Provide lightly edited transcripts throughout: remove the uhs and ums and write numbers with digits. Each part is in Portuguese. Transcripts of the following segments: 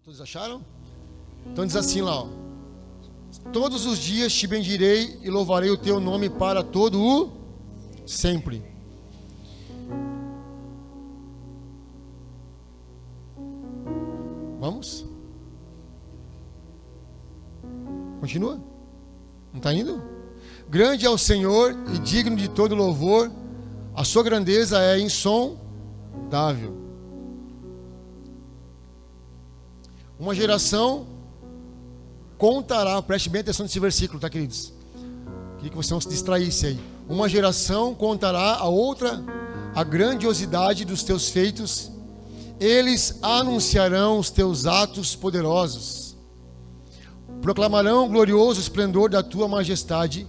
Todos acharam? Então diz assim lá, ó. Todos os dias te bendirei e louvarei o teu nome para todo o sempre. Vamos? Continua? Não está indo? Grande é o Senhor e digno de todo louvor, a sua grandeza é insondável. Uma geração contará, preste bem atenção nesse versículo, tá, queridos? Queria que você não se distraísse aí. Uma geração contará a outra a grandiosidade dos teus feitos, eles anunciarão os teus atos poderosos, proclamarão o glorioso esplendor da tua majestade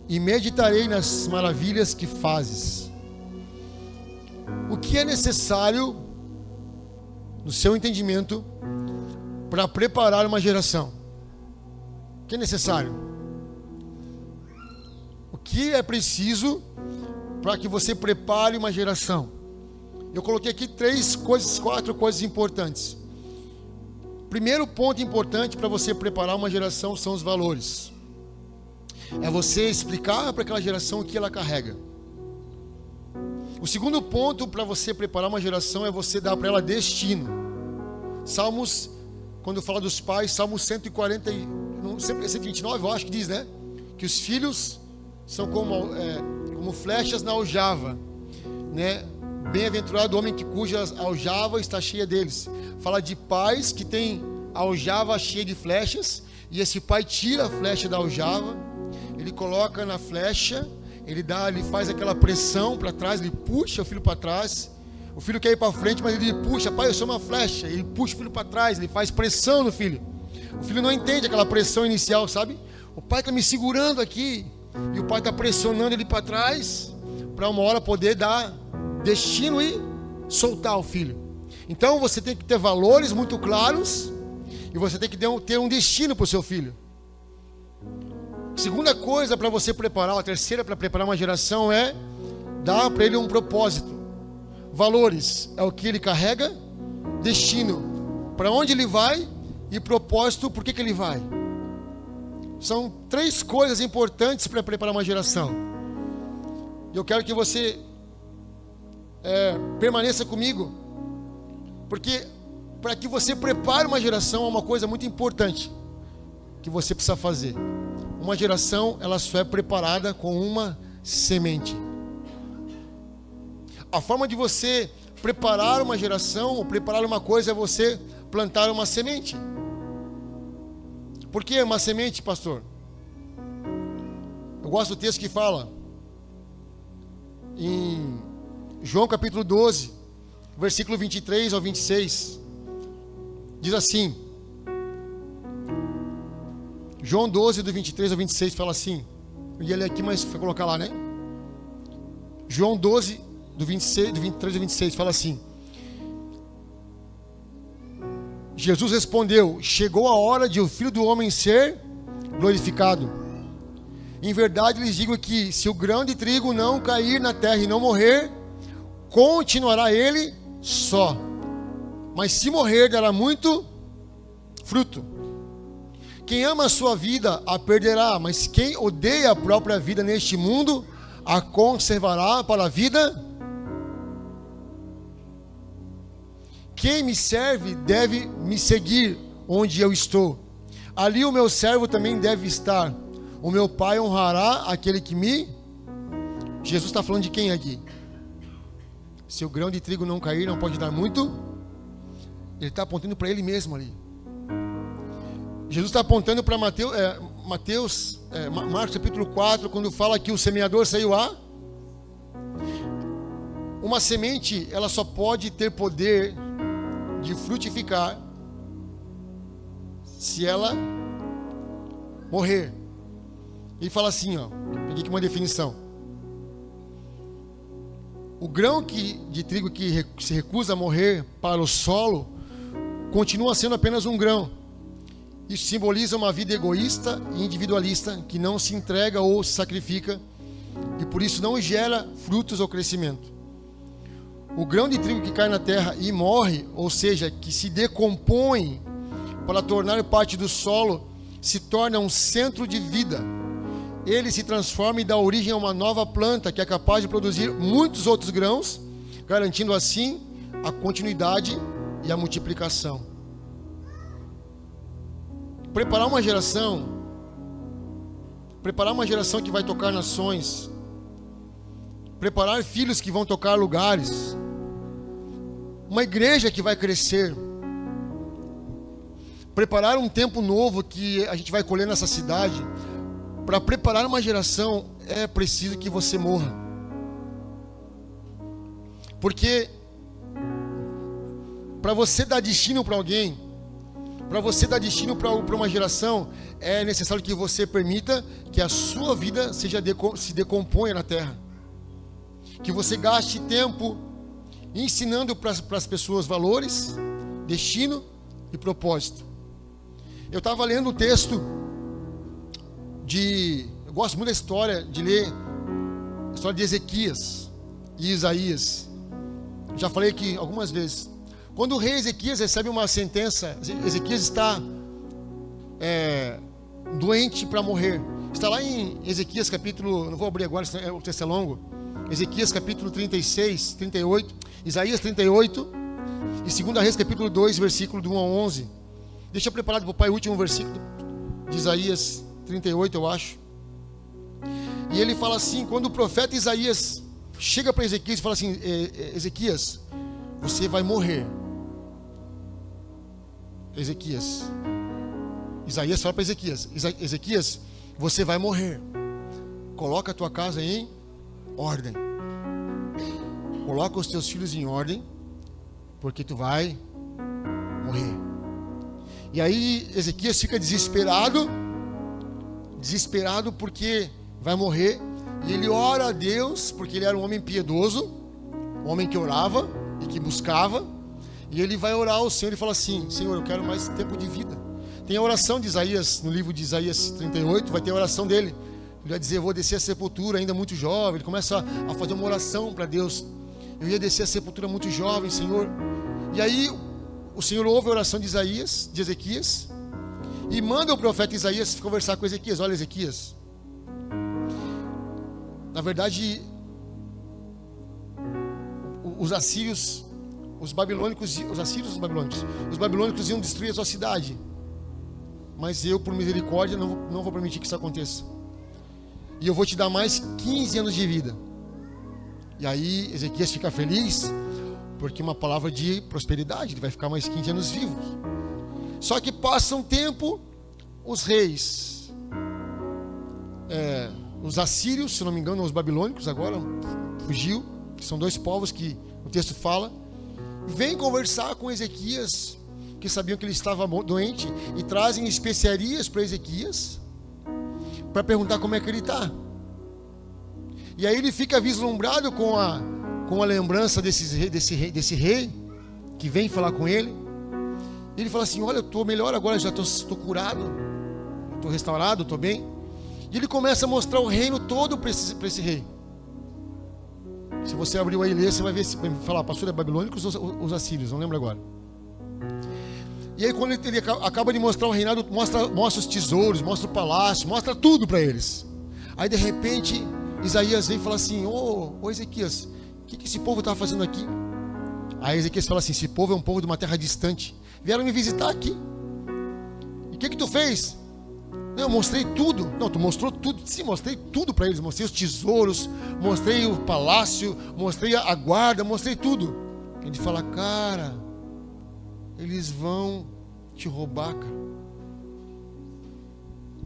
e meditarei nas maravilhas que fazes. O que é necessário, no seu entendimento, para preparar uma geração? O que é necessário? O que é preciso para que você prepare uma geração? Eu coloquei aqui quatro coisas importantes. Primeiro ponto importante para você preparar uma geração são os valores. É você explicar para aquela geração o que ela carrega. O segundo ponto para você preparar uma geração é você dar para ela destino. Salmos, quando fala dos pais, Salmo 129, eu acho que diz, né? Que os filhos são como flechas na aljava, né? Bem-aventurado o homem cuja aljava está cheia deles. Fala de pais que tem a aljava cheia de flechas, e esse pai tira a flecha da aljava, ele coloca na flecha, ele faz aquela pressão para trás, ele puxa o filho para trás. O filho quer ir para frente, mas ele puxa, pai, eu sou uma flecha. Ele puxa o filho para trás, ele faz pressão no filho. O filho não entende aquela pressão inicial, sabe? O pai está me segurando aqui, e o pai está pressionando ele para trás, para uma hora poder dar destino e soltar o filho. Então você tem que ter valores muito claros, e você tem que ter um destino para o seu filho. Segunda coisa para você preparar, a terceira para preparar uma geração é dar para ele um propósito. Valores é o que ele carrega, destino, para onde ele vai, e propósito, por que ele vai. São três coisas importantes para preparar uma geração. E eu quero que você permaneça comigo, porque para que você prepare uma geração, é uma coisa muito importante que você precisa fazer. Uma geração, ela só é preparada com uma semente. A forma de você preparar uma geração, ou preparar uma coisa, é você plantar uma semente. Por que uma semente, pastor? Eu gosto do texto que fala em João capítulo 12, versículo 23 ao 26. Diz assim, João 12, do 23 ao 26, fala assim, e ele aqui, mas foi colocar lá, né? João 12, do 23 ao 26, fala assim: Jesus respondeu: chegou a hora de o Filho do Homem ser glorificado. Em verdade lhes digo que se o grão de trigo não cair na terra e não morrer, continuará ele só, mas se morrer, dará muito fruto. Quem ama a sua vida a perderá, mas quem odeia a própria vida neste mundo a conservará para a vida. Quem me serve deve me seguir onde eu estou. Ali o meu servo também deve estar. O meu Pai honrará aquele que me... Jesus está falando de quem aqui? Se o grão de trigo não cair, não pode dar muito. Ele está apontando para ele mesmo ali. Jesus está apontando para Marcos capítulo 4, quando fala que o semeador saiu a... Uma semente, ela só pode ter poder de frutificar se ela morrer. Ele fala assim, ó, peguei aqui uma definição: o grão de trigo que se recusa a morrer para o solo continua sendo apenas um grão. Isso simboliza uma vida egoísta e individualista que não se entrega ou se sacrifica, e por isso não gera frutos ou crescimento. O grão de trigo que cai na terra e morre, ou seja, que se decompõe, para tornar parte do solo, se torna um centro de vida. Ele se transforma e dá origem a uma nova planta que é capaz de produzir muitos outros grãos, garantindo assim a continuidade e a multiplicação. Preparar uma geração que vai tocar nações, preparar filhos que vão tocar lugares, uma igreja que vai crescer, preparar um tempo novo que a gente vai colher nessa cidade. Para preparar uma geração é preciso que você morra, porque para você dar destino para alguém, para você dar destino para uma geração, é necessário que você permita que a sua vida se decomponha na terra, que você gaste tempo ensinando para as pessoas valores, destino e propósito. Eu estava lendo um texto eu gosto muito da história, de ler a história de Ezequias e Isaías. Já falei aqui algumas vezes. Quando o rei Ezequias recebe uma sentença, Ezequias está doente para morrer. Está lá em Ezequias capítulo, não vou abrir agora, o texto é longo. Ezequias capítulo 36, 38, Isaías 38 e 2 Reis capítulo 2, versículo do 1 ao 11. Deixa preparado para o pai o último versículo de Isaías 38, eu acho. E ele fala assim, quando o profeta Isaías chega para Ezequias e fala assim, Ezequias, você vai morrer. Isaías fala para Ezequias, Ezequias, você vai morrer. Coloca a tua casa em ordem. Coloca os teus filhos em ordem, porque tu vai morrer. E aí Ezequias fica desesperado porque vai morrer. E ele ora a Deus, porque ele era um homem piedoso, um homem que orava e que buscava. E ele vai orar ao Senhor e fala assim, Senhor, eu quero mais tempo de vida. Tem a oração de Isaías, no livro de Isaías 38, vai ter a oração dele. Ele vai dizer, eu vou descer a sepultura ainda muito jovem. Ele começa a fazer uma oração para Deus. Eu ia descer a sepultura muito jovem, Senhor. E aí o Senhor ouve a oração de Ezequias, e manda o profeta Isaías conversar com Ezequias. Olha, Ezequias, na verdade, os babilônicos iam destruir a sua cidade, mas eu, por misericórdia, não vou permitir que isso aconteça. E eu vou te dar mais 15 anos de vida. E aí Ezequias fica feliz, porque uma palavra de prosperidade, ele vai ficar mais 15 anos vivo. Só que passa um tempo, os reis, os assírios, se não me engano, os babilônicos agora, fugiu, que são dois povos que o texto fala, vêm conversar com Ezequias, que sabiam que ele estava doente, e trazem especiarias para Ezequias, para perguntar como é que ele está. E aí ele fica vislumbrado com a lembrança desse rei, que vem falar com ele. E ele fala assim, olha, eu estou melhor agora, já estou curado, estou restaurado, estou bem. E ele começa a mostrar o reino todo para esse rei. Se você abriu aí e ler, você vai ver, vai falar, pastor, é babilônicos ou os assírios, não lembro agora. E aí quando ele acaba de mostrar o reinado, mostra os tesouros, mostra o palácio, mostra tudo para eles. Aí de repente Isaías vem e fala assim, ô Ezequias, o que esse povo está fazendo aqui? Aí Ezequias fala assim, esse povo é um povo de uma terra distante, vieram me visitar aqui. E o que tu fez? Não, eu mostrei tudo. Não, tu mostrou tudo. Sim, mostrei tudo para eles. Mostrei os tesouros, mostrei o palácio, mostrei a guarda, mostrei tudo. Ele fala, cara, eles vão te roubar, cara.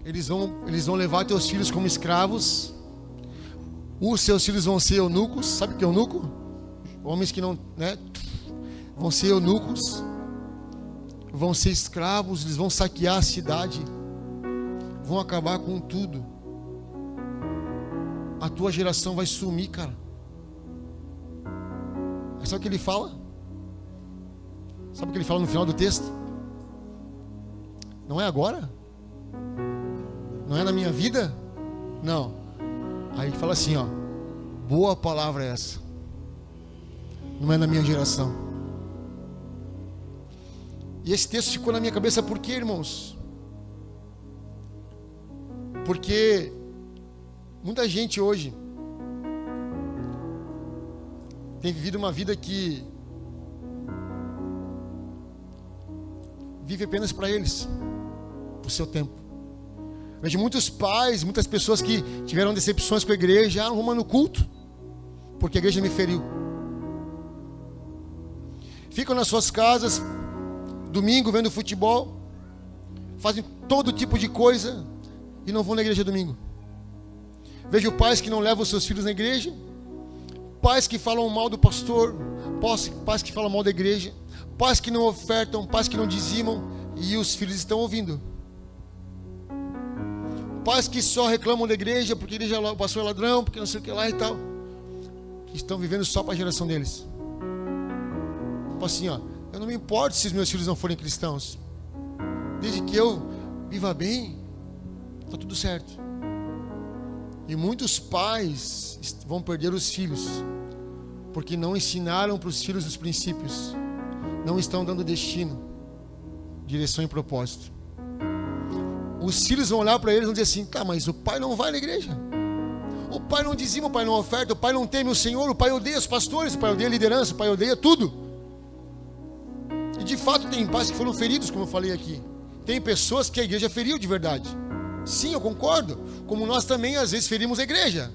Eles vão levar teus filhos como escravos. Os seus filhos vão ser eunucos. Sabe o que é eunuco? Homens que não, né? Vão ser eunucos. Vão ser escravos. Eles vão saquear a cidade. Vão acabar com tudo. A tua geração vai sumir, cara. Sabe o que ele fala? Sabe o que ele fala no final do texto? Não é agora? Não é na minha vida? Não. Aí ele fala assim, ó, boa palavra é essa. Não é na minha geração. E esse texto ficou na minha cabeça por quê, irmãos? Porque muita gente hoje tem vivido uma vida que vive apenas para eles, para o seu tempo. Vejo muitos pais, muitas pessoas que tiveram decepções com a igreja, não vão no culto, porque a igreja me feriu. Ficam nas suas casas, domingo, vendo futebol, fazem todo tipo de coisa e não vão na igreja domingo. Vejo pais que não levam os seus filhos na igreja, pais que falam mal do pastor, pais que falam mal da igreja, pais que não ofertam, pais que não dizimam, e os filhos estão ouvindo. Pais que só reclamam da igreja, porque a igreja, o pastor é ladrão, porque não sei o que lá e tal. Estão vivendo só para a geração deles. Tipo assim, ó, eu não me importo se os meus filhos não forem cristãos. Desde que eu viva bem, está tudo certo. E muitos pais vão perder os filhos, porque não ensinaram para os filhos os princípios. Não estão dando destino, direção e propósito. Os filhos vão olhar para eles e vão dizer assim: tá, mas o pai não vai na igreja, o pai não dizima, o pai não oferta, o pai não teme o Senhor, o pai odeia os pastores, o pai odeia a liderança, o pai odeia tudo. E de fato tem pais que foram feridos, como eu falei aqui. Tem pessoas que a igreja feriu de verdade. Sim, eu concordo. Como nós também às vezes ferimos a igreja,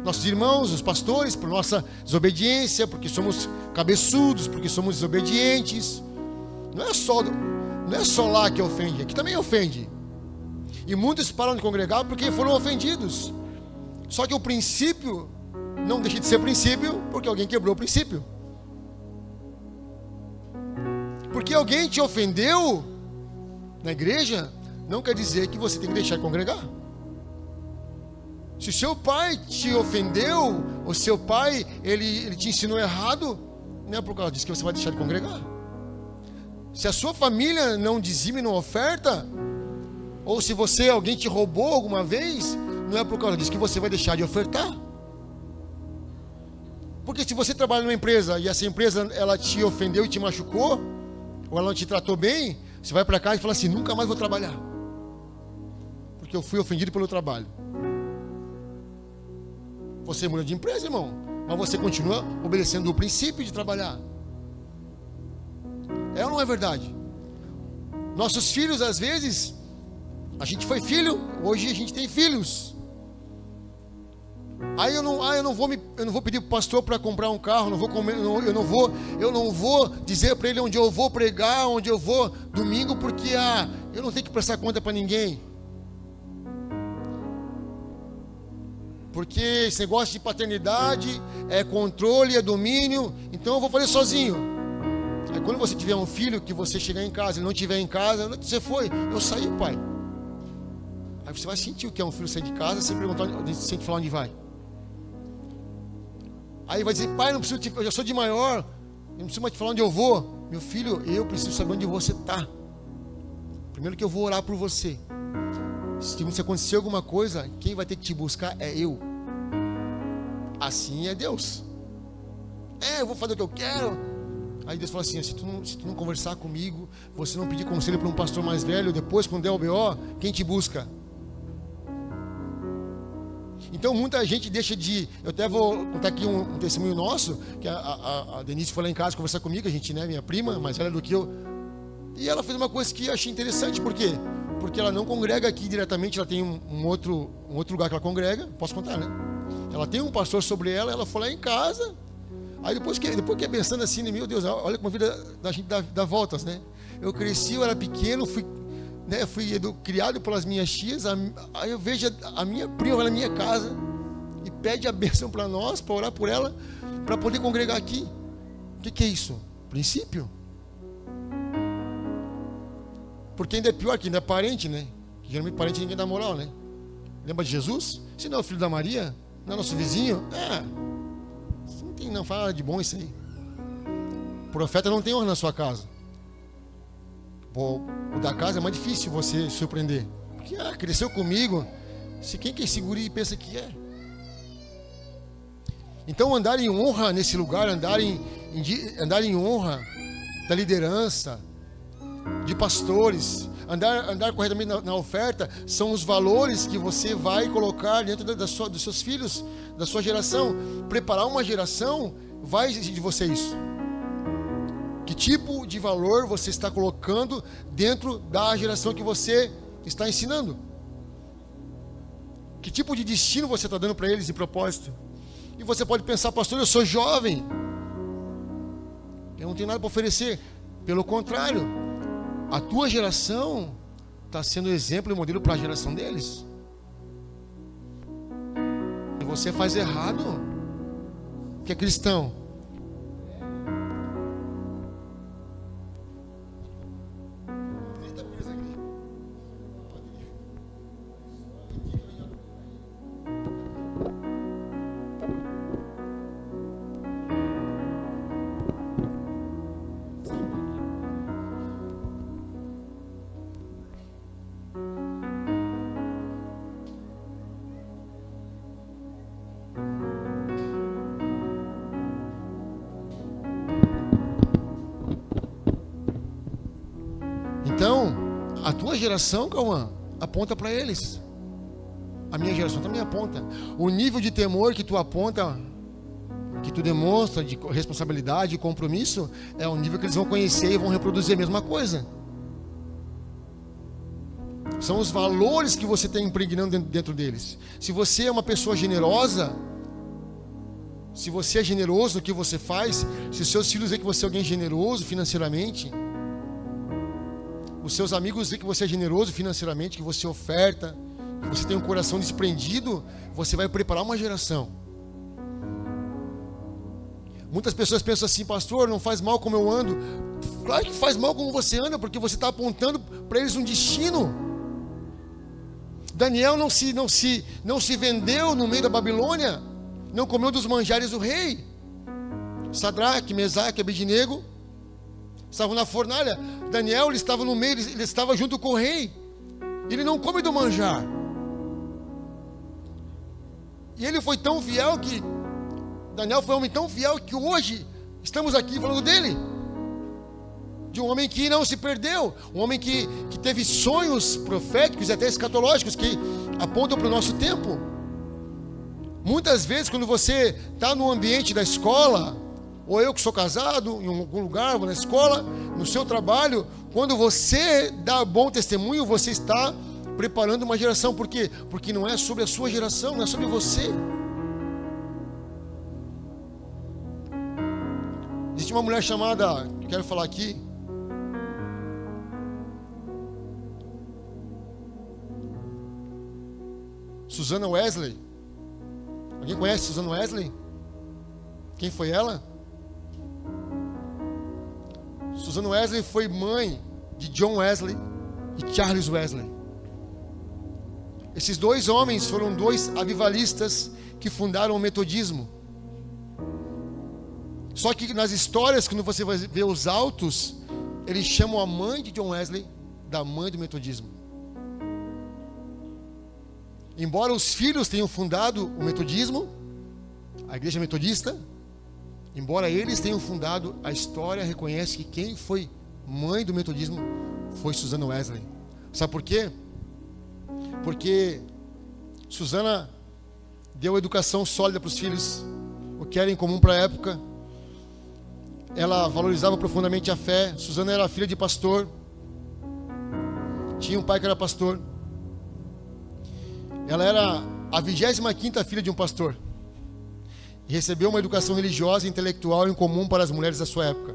nossos irmãos, os pastores, por nossa desobediência, porque somos cabeçudos, porque somos desobedientes. Não é só lá que ofende, aqui também ofende. E muitos param de congregar porque foram ofendidos. Só que o princípio não deixa de ser princípio porque alguém quebrou o princípio. Porque alguém te ofendeu na igreja, não quer dizer que você tem que deixar de congregar. Se o seu pai te ofendeu, o seu pai ele te ensinou errado, não é por causa disso que você vai deixar de congregar. Se a sua família não dizima e não oferta, ou se alguém te roubou alguma vez, não é por causa disso que você vai deixar de ofertar. Porque se você trabalha numa empresa e essa empresa ela te ofendeu e te machucou, ou ela não te tratou bem, você vai para casa e fala assim: nunca mais vou trabalhar, porque eu fui ofendido pelo trabalho. Você muda de empresa, irmão, mas você continua obedecendo o princípio de trabalhar. É ou não é verdade? Nossos filhos, às vezes, a gente foi filho, hoje a gente tem filhos. Aí eu não vou pedir para o pastor para comprar um carro, eu não vou dizer para ele onde eu vou pregar, onde eu vou domingo, porque eu não tenho que prestar conta para ninguém. Porque esse negócio de paternidade é controle, é domínio, então eu vou fazer sozinho. Aí quando você tiver um filho, que você chegar em casa, ele não estiver em casa, você foi, eu saí, pai. Aí você vai sentir o que é um filho sair de casa sem perguntar, sem te falar onde vai. Aí vai dizer: pai, não preciso eu já sou de maior, eu não preciso mais te falar onde eu vou. Meu filho, eu preciso saber onde você está. Primeiro que eu vou orar por você. Se acontecer alguma coisa, quem vai ter que te buscar é eu. Assim é Deus. Eu vou fazer o que eu quero. Aí Deus fala assim: se tu não conversar comigo, você não pedir conselho para um pastor mais velho, depois quando der o BO, quem te busca? Então muita gente deixa de... Eu até vou contar aqui um testemunho nosso, que a Denise foi lá em casa conversar comigo, a gente, né, minha prima, mais velha do que eu, e ela fez uma coisa que eu achei interessante. Por quê? Porque ela não congrega aqui diretamente, ela tem um outro lugar que ela congrega, posso contar, né? Ela tem um pastor sobre ela foi lá em casa, aí depois que é pensando assim, meu Deus, olha como a vida da gente dá voltas, né? Eu cresci, eu era pequeno, fui criado pelas minhas tias, aí eu vejo a minha prima vai na minha casa e pede a bênção para nós, para orar por ela, para poder congregar aqui. O que é isso? Princípio. Porque ainda é pior, que ainda é parente, né? Que geralmente parente ninguém dá moral, né? Lembra de Jesus? Se não é o filho da Maria, não é nosso vizinho, não fala de bom isso aí. O profeta não tem honra na sua casa. O da casa é mais difícil você surpreender, porque cresceu comigo. Se quem que é seguro e pensa que é. Então andar em honra nesse lugar, andar em honra da liderança, de pastores. Andar corretamente na oferta são os valores que você vai colocar dentro dos seus filhos, da sua geração. Preparar uma geração vai exigir de você isso. Que tipo de valor você está colocando dentro da geração que você está ensinando? Que tipo de destino você está dando para eles em propósito? E você pode pensar, pastor, eu sou jovem, eu não tenho nada para oferecer. Pelo contrário, a tua geração está sendo exemplo e modelo para a geração deles. E você faz errado, que é cristão. Então, a tua geração, Cauã, aponta para eles. A minha geração também aponta. O nível de temor que tu aponta, que tu demonstra de responsabilidade e compromisso, é o nível que eles vão conhecer e vão reproduzir a mesma coisa. São os valores que você está impregnando dentro deles. Se você é uma pessoa generosa, se você é generoso no que você faz, se os seus filhos veem que você é alguém generoso financeiramente, os seus amigos veem que você é generoso financeiramente, que você oferta, que você tem um coração desprendido, você vai preparar uma geração. Muitas pessoas pensam assim, pastor, não faz mal como eu ando. Claro que faz mal como você anda, porque você está apontando para eles um destino. Daniel não se vendeu no meio da Babilônia, não comeu dos manjares do rei. Sadraque, Mesaque, Abednego estavam na fornalha. Daniel, ele estava no meio, ele estava junto com o rei. Ele não come do manjar. E ele foi tão fiel que Daniel foi um homem tão fiel que hoje estamos aqui falando dele. De um homem que não se perdeu, um homem que teve sonhos proféticos e até escatológicos que apontam para o nosso tempo. Muitas vezes, quando você está no ambiente da escola, ou eu que sou casado, em algum lugar, ou na escola, no seu trabalho, quando você dá bom testemunho, você está preparando uma geração. Por quê? Porque não é sobre a sua geração, não é sobre você. Existe uma mulher chamada, que eu quero falar aqui, Susana Wesley. Alguém conhece Susana Wesley? Quem foi ela? Susana Wesley foi mãe de John Wesley e Charles Wesley. Esses dois homens foram dois avivalistas que fundaram o metodismo. Só que nas histórias, quando você vai ver os autos, eles chamam a mãe de John Wesley da mãe do metodismo. Embora os filhos tenham fundado o metodismo, a igreja metodista, embora eles tenham fundado, a história reconhece que quem foi mãe do metodismo foi Susana Wesley. Sabe por quê? Porque Susana deu educação sólida para os filhos, o que era incomum para a época. Ela valorizava profundamente a fé. Susana era filha de pastor, tinha um pai que era pastor. Ela era a 25ª filha de um pastor e recebeu uma educação religiosa e intelectual incomum para as mulheres da sua época.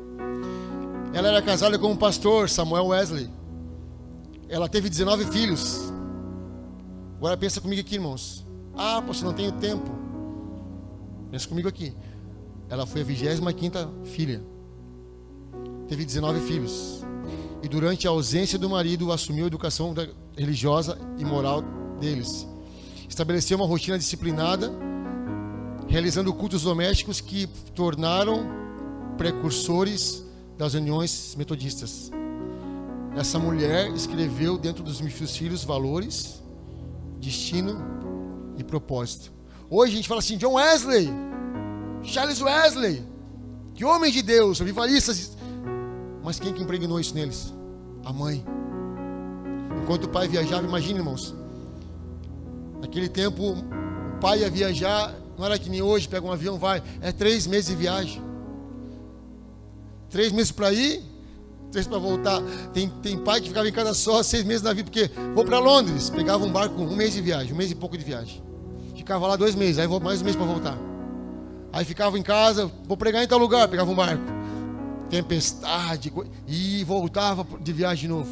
Ela era casada com um pastor, Samuel Wesley. Ela teve 19 filhos. Agora pensa comigo aqui, irmãos. Ah, pastor, não tenho tempo. Pensa comigo aqui. Ela foi a 25ª filha. Teve 19 filhos. E durante a ausência do marido, assumiu a educação religiosa e moral deles. Estabeleceu uma rotina disciplinada, realizando cultos domésticos que tornaram precursores das uniões metodistas. Essa mulher escreveu dentro dos meus filhos valores, destino e propósito. Hoje a gente fala assim, John Wesley, Charles Wesley, que homens de Deus, avivalistas. Mas quem que impregnou isso neles? a mãe. Enquanto o pai viajava, imagina, irmãos, naquele tempo o pai ia viajar, não era que nem hoje, pega um avião, vai, é 3 meses de viagem, 3 meses para ir, 3 para voltar. Tem pai que ficava em casa só 6 meses na vida, porque vou para Londres, pegava um barco, 1 mês de viagem, 1 mês e pouco de viagem, ficava lá 2 meses, aí vou mais 1 mês para voltar, aí ficava em casa, vou pregar em tal lugar, pegava um barco, tempestade, e voltava de viagem de novo.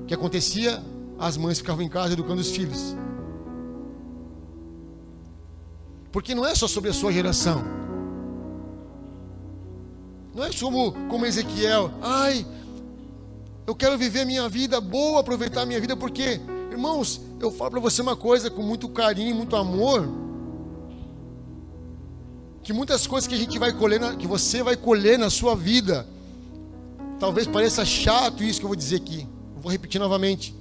O que acontecia? As mães ficavam em casa educando os filhos. Porque não é só sobre a sua geração. Não é como Ezequiel. Ai, eu quero viver a minha vida boa, aproveitar a minha vida, porque, irmãos, eu falo para você uma coisa com muito carinho, muito amor, que muitas coisas que a gente vai colher, que você vai colher na sua vida, talvez pareça chato isso que eu vou dizer aqui, eu vou repetir novamente.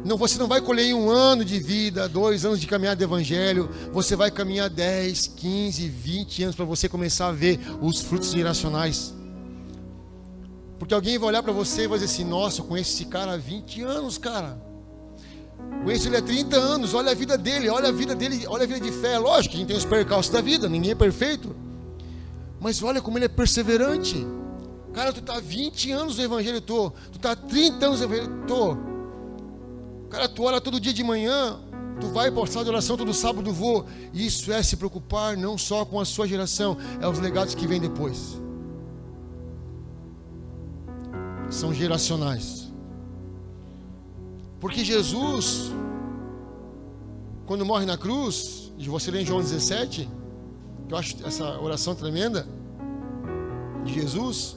Não, você não vai colher em 1 ano de vida, 2 anos de caminhada do evangelho, você vai caminhar 10, 15, 20 anos para você começar a ver os frutos geracionais. Porque alguém vai olhar para você e vai dizer assim: nossa, eu conheço esse cara há 20 anos, cara. Conheço ele há 30 anos, olha a vida dele, olha a vida dele, olha a vida de fé. Lógico que a gente tem os percalços da vida, ninguém é perfeito. Mas olha como ele é perseverante. Cara, tu está há 20 anos no evangelho, tu está há 30 anos no evangelho, Cara, tu ora todo dia de manhã, tu vai para o sala de oração todo sábado, vou. Isso é se preocupar não só com a sua geração, é os legados que vêm depois. São geracionais. Porque Jesus, quando morre na cruz, e você lê em João 17, que eu acho essa oração tremenda, de Jesus,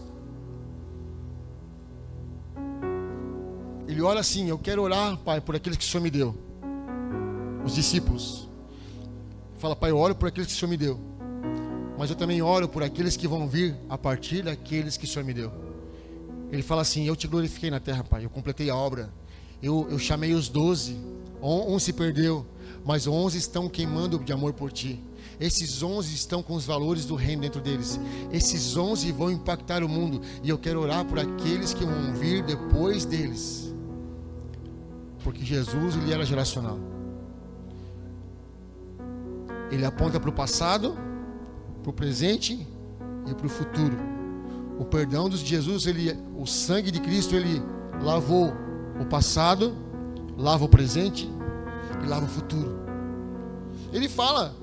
ele ora assim: eu quero orar, Pai, por aqueles que o Senhor me deu. Os discípulos. Fala: Pai, eu oro por aqueles que o Senhor me deu, mas eu também oro por aqueles que vão vir a partir daqueles que o Senhor me deu. Ele fala assim: eu te glorifiquei na terra, Pai, eu completei a obra. Eu chamei os 12, um se perdeu, mas 11 estão queimando de amor por ti. Esses 11 estão com os valores do reino dentro deles. Esses 11 vão impactar o mundo, e eu quero orar por aqueles que vão vir depois deles. Porque Jesus, ele era geracional. Ele aponta para o passado, para o presente e para o futuro. O perdão de Jesus, o sangue de Cristo, ele lavou o passado, lava o presente e lava o futuro. Ele fala,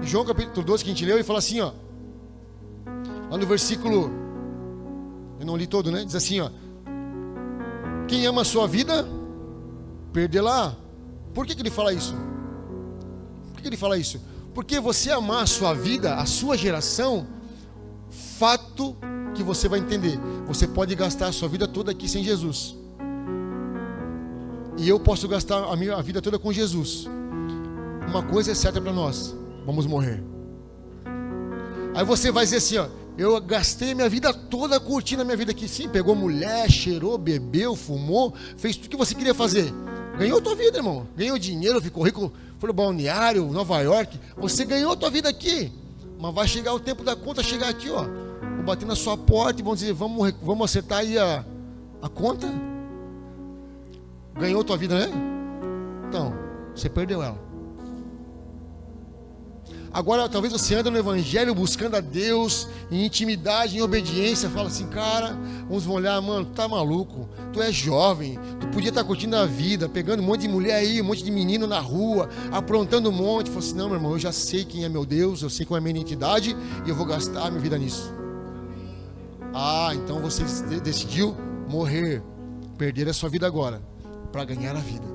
em João capítulo 12 que a gente leu, ele fala assim, ó, lá no versículo, eu não li todo, né? Diz assim, ó: quem ama a sua vida, perdê-la. Por que ele fala isso? Por que ele fala isso? Porque você amar a sua vida, a sua geração, fato que você vai entender, você pode gastar a sua vida toda aqui sem Jesus, e eu posso gastar a minha vida toda com Jesus. Uma coisa é certa para nós: vamos morrer. Aí você vai dizer assim, ó: eu gastei minha vida toda curtindo a minha vida aqui. Sim, pegou mulher, cheirou, bebeu, fumou, fez tudo que você queria fazer. Ganhou tua vida, irmão. Ganhou dinheiro, ficou rico, foi no balneário, Nova York. Você ganhou tua vida aqui. Mas vai chegar o tempo da conta, chegar aqui, ó. Vou bater na sua porta e vão dizer: vamos acertar aí a conta. Ganhou tua vida, né? Então, você perdeu ela. Agora, talvez você anda no evangelho buscando a Deus em intimidade, em obediência. Fala assim: cara, uns vão olhar, mano, tu tá maluco, tu é jovem, tu podia estar curtindo a vida, pegando um monte de mulher aí, um monte de menino na rua, aprontando um monte. Fala assim: não, meu irmão, eu já sei quem é meu Deus, eu sei qual é a minha identidade, e eu vou gastar a minha vida nisso. Ah, então você decidiu morrer, perder a sua vida agora, para ganhar a vida.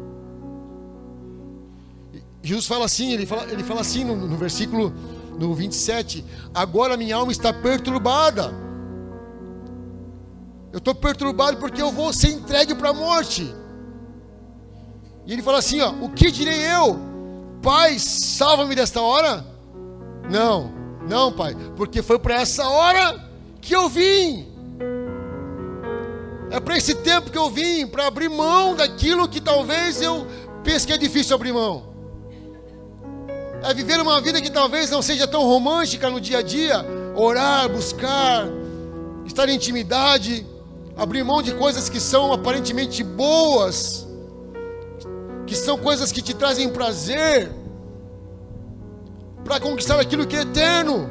Jesus fala assim, ele fala assim no versículo no 27, agora minha alma está perturbada. Eu estou perturbado porque eu vou ser entregue para a morte. E ele fala assim, ó: o que direi eu? Pai, salva-me desta hora? Não, Pai, porque foi para essa hora que eu vim. É para esse tempo que eu vim, para abrir mão daquilo que talvez eu pense que é difícil abrir mão. É viver uma vida que talvez não seja tão romântica no dia a dia. Orar, buscar, estar em intimidade, Abrir mão de coisas que são aparentemente boas, que são coisas que te trazem prazer, para conquistar aquilo que é eterno,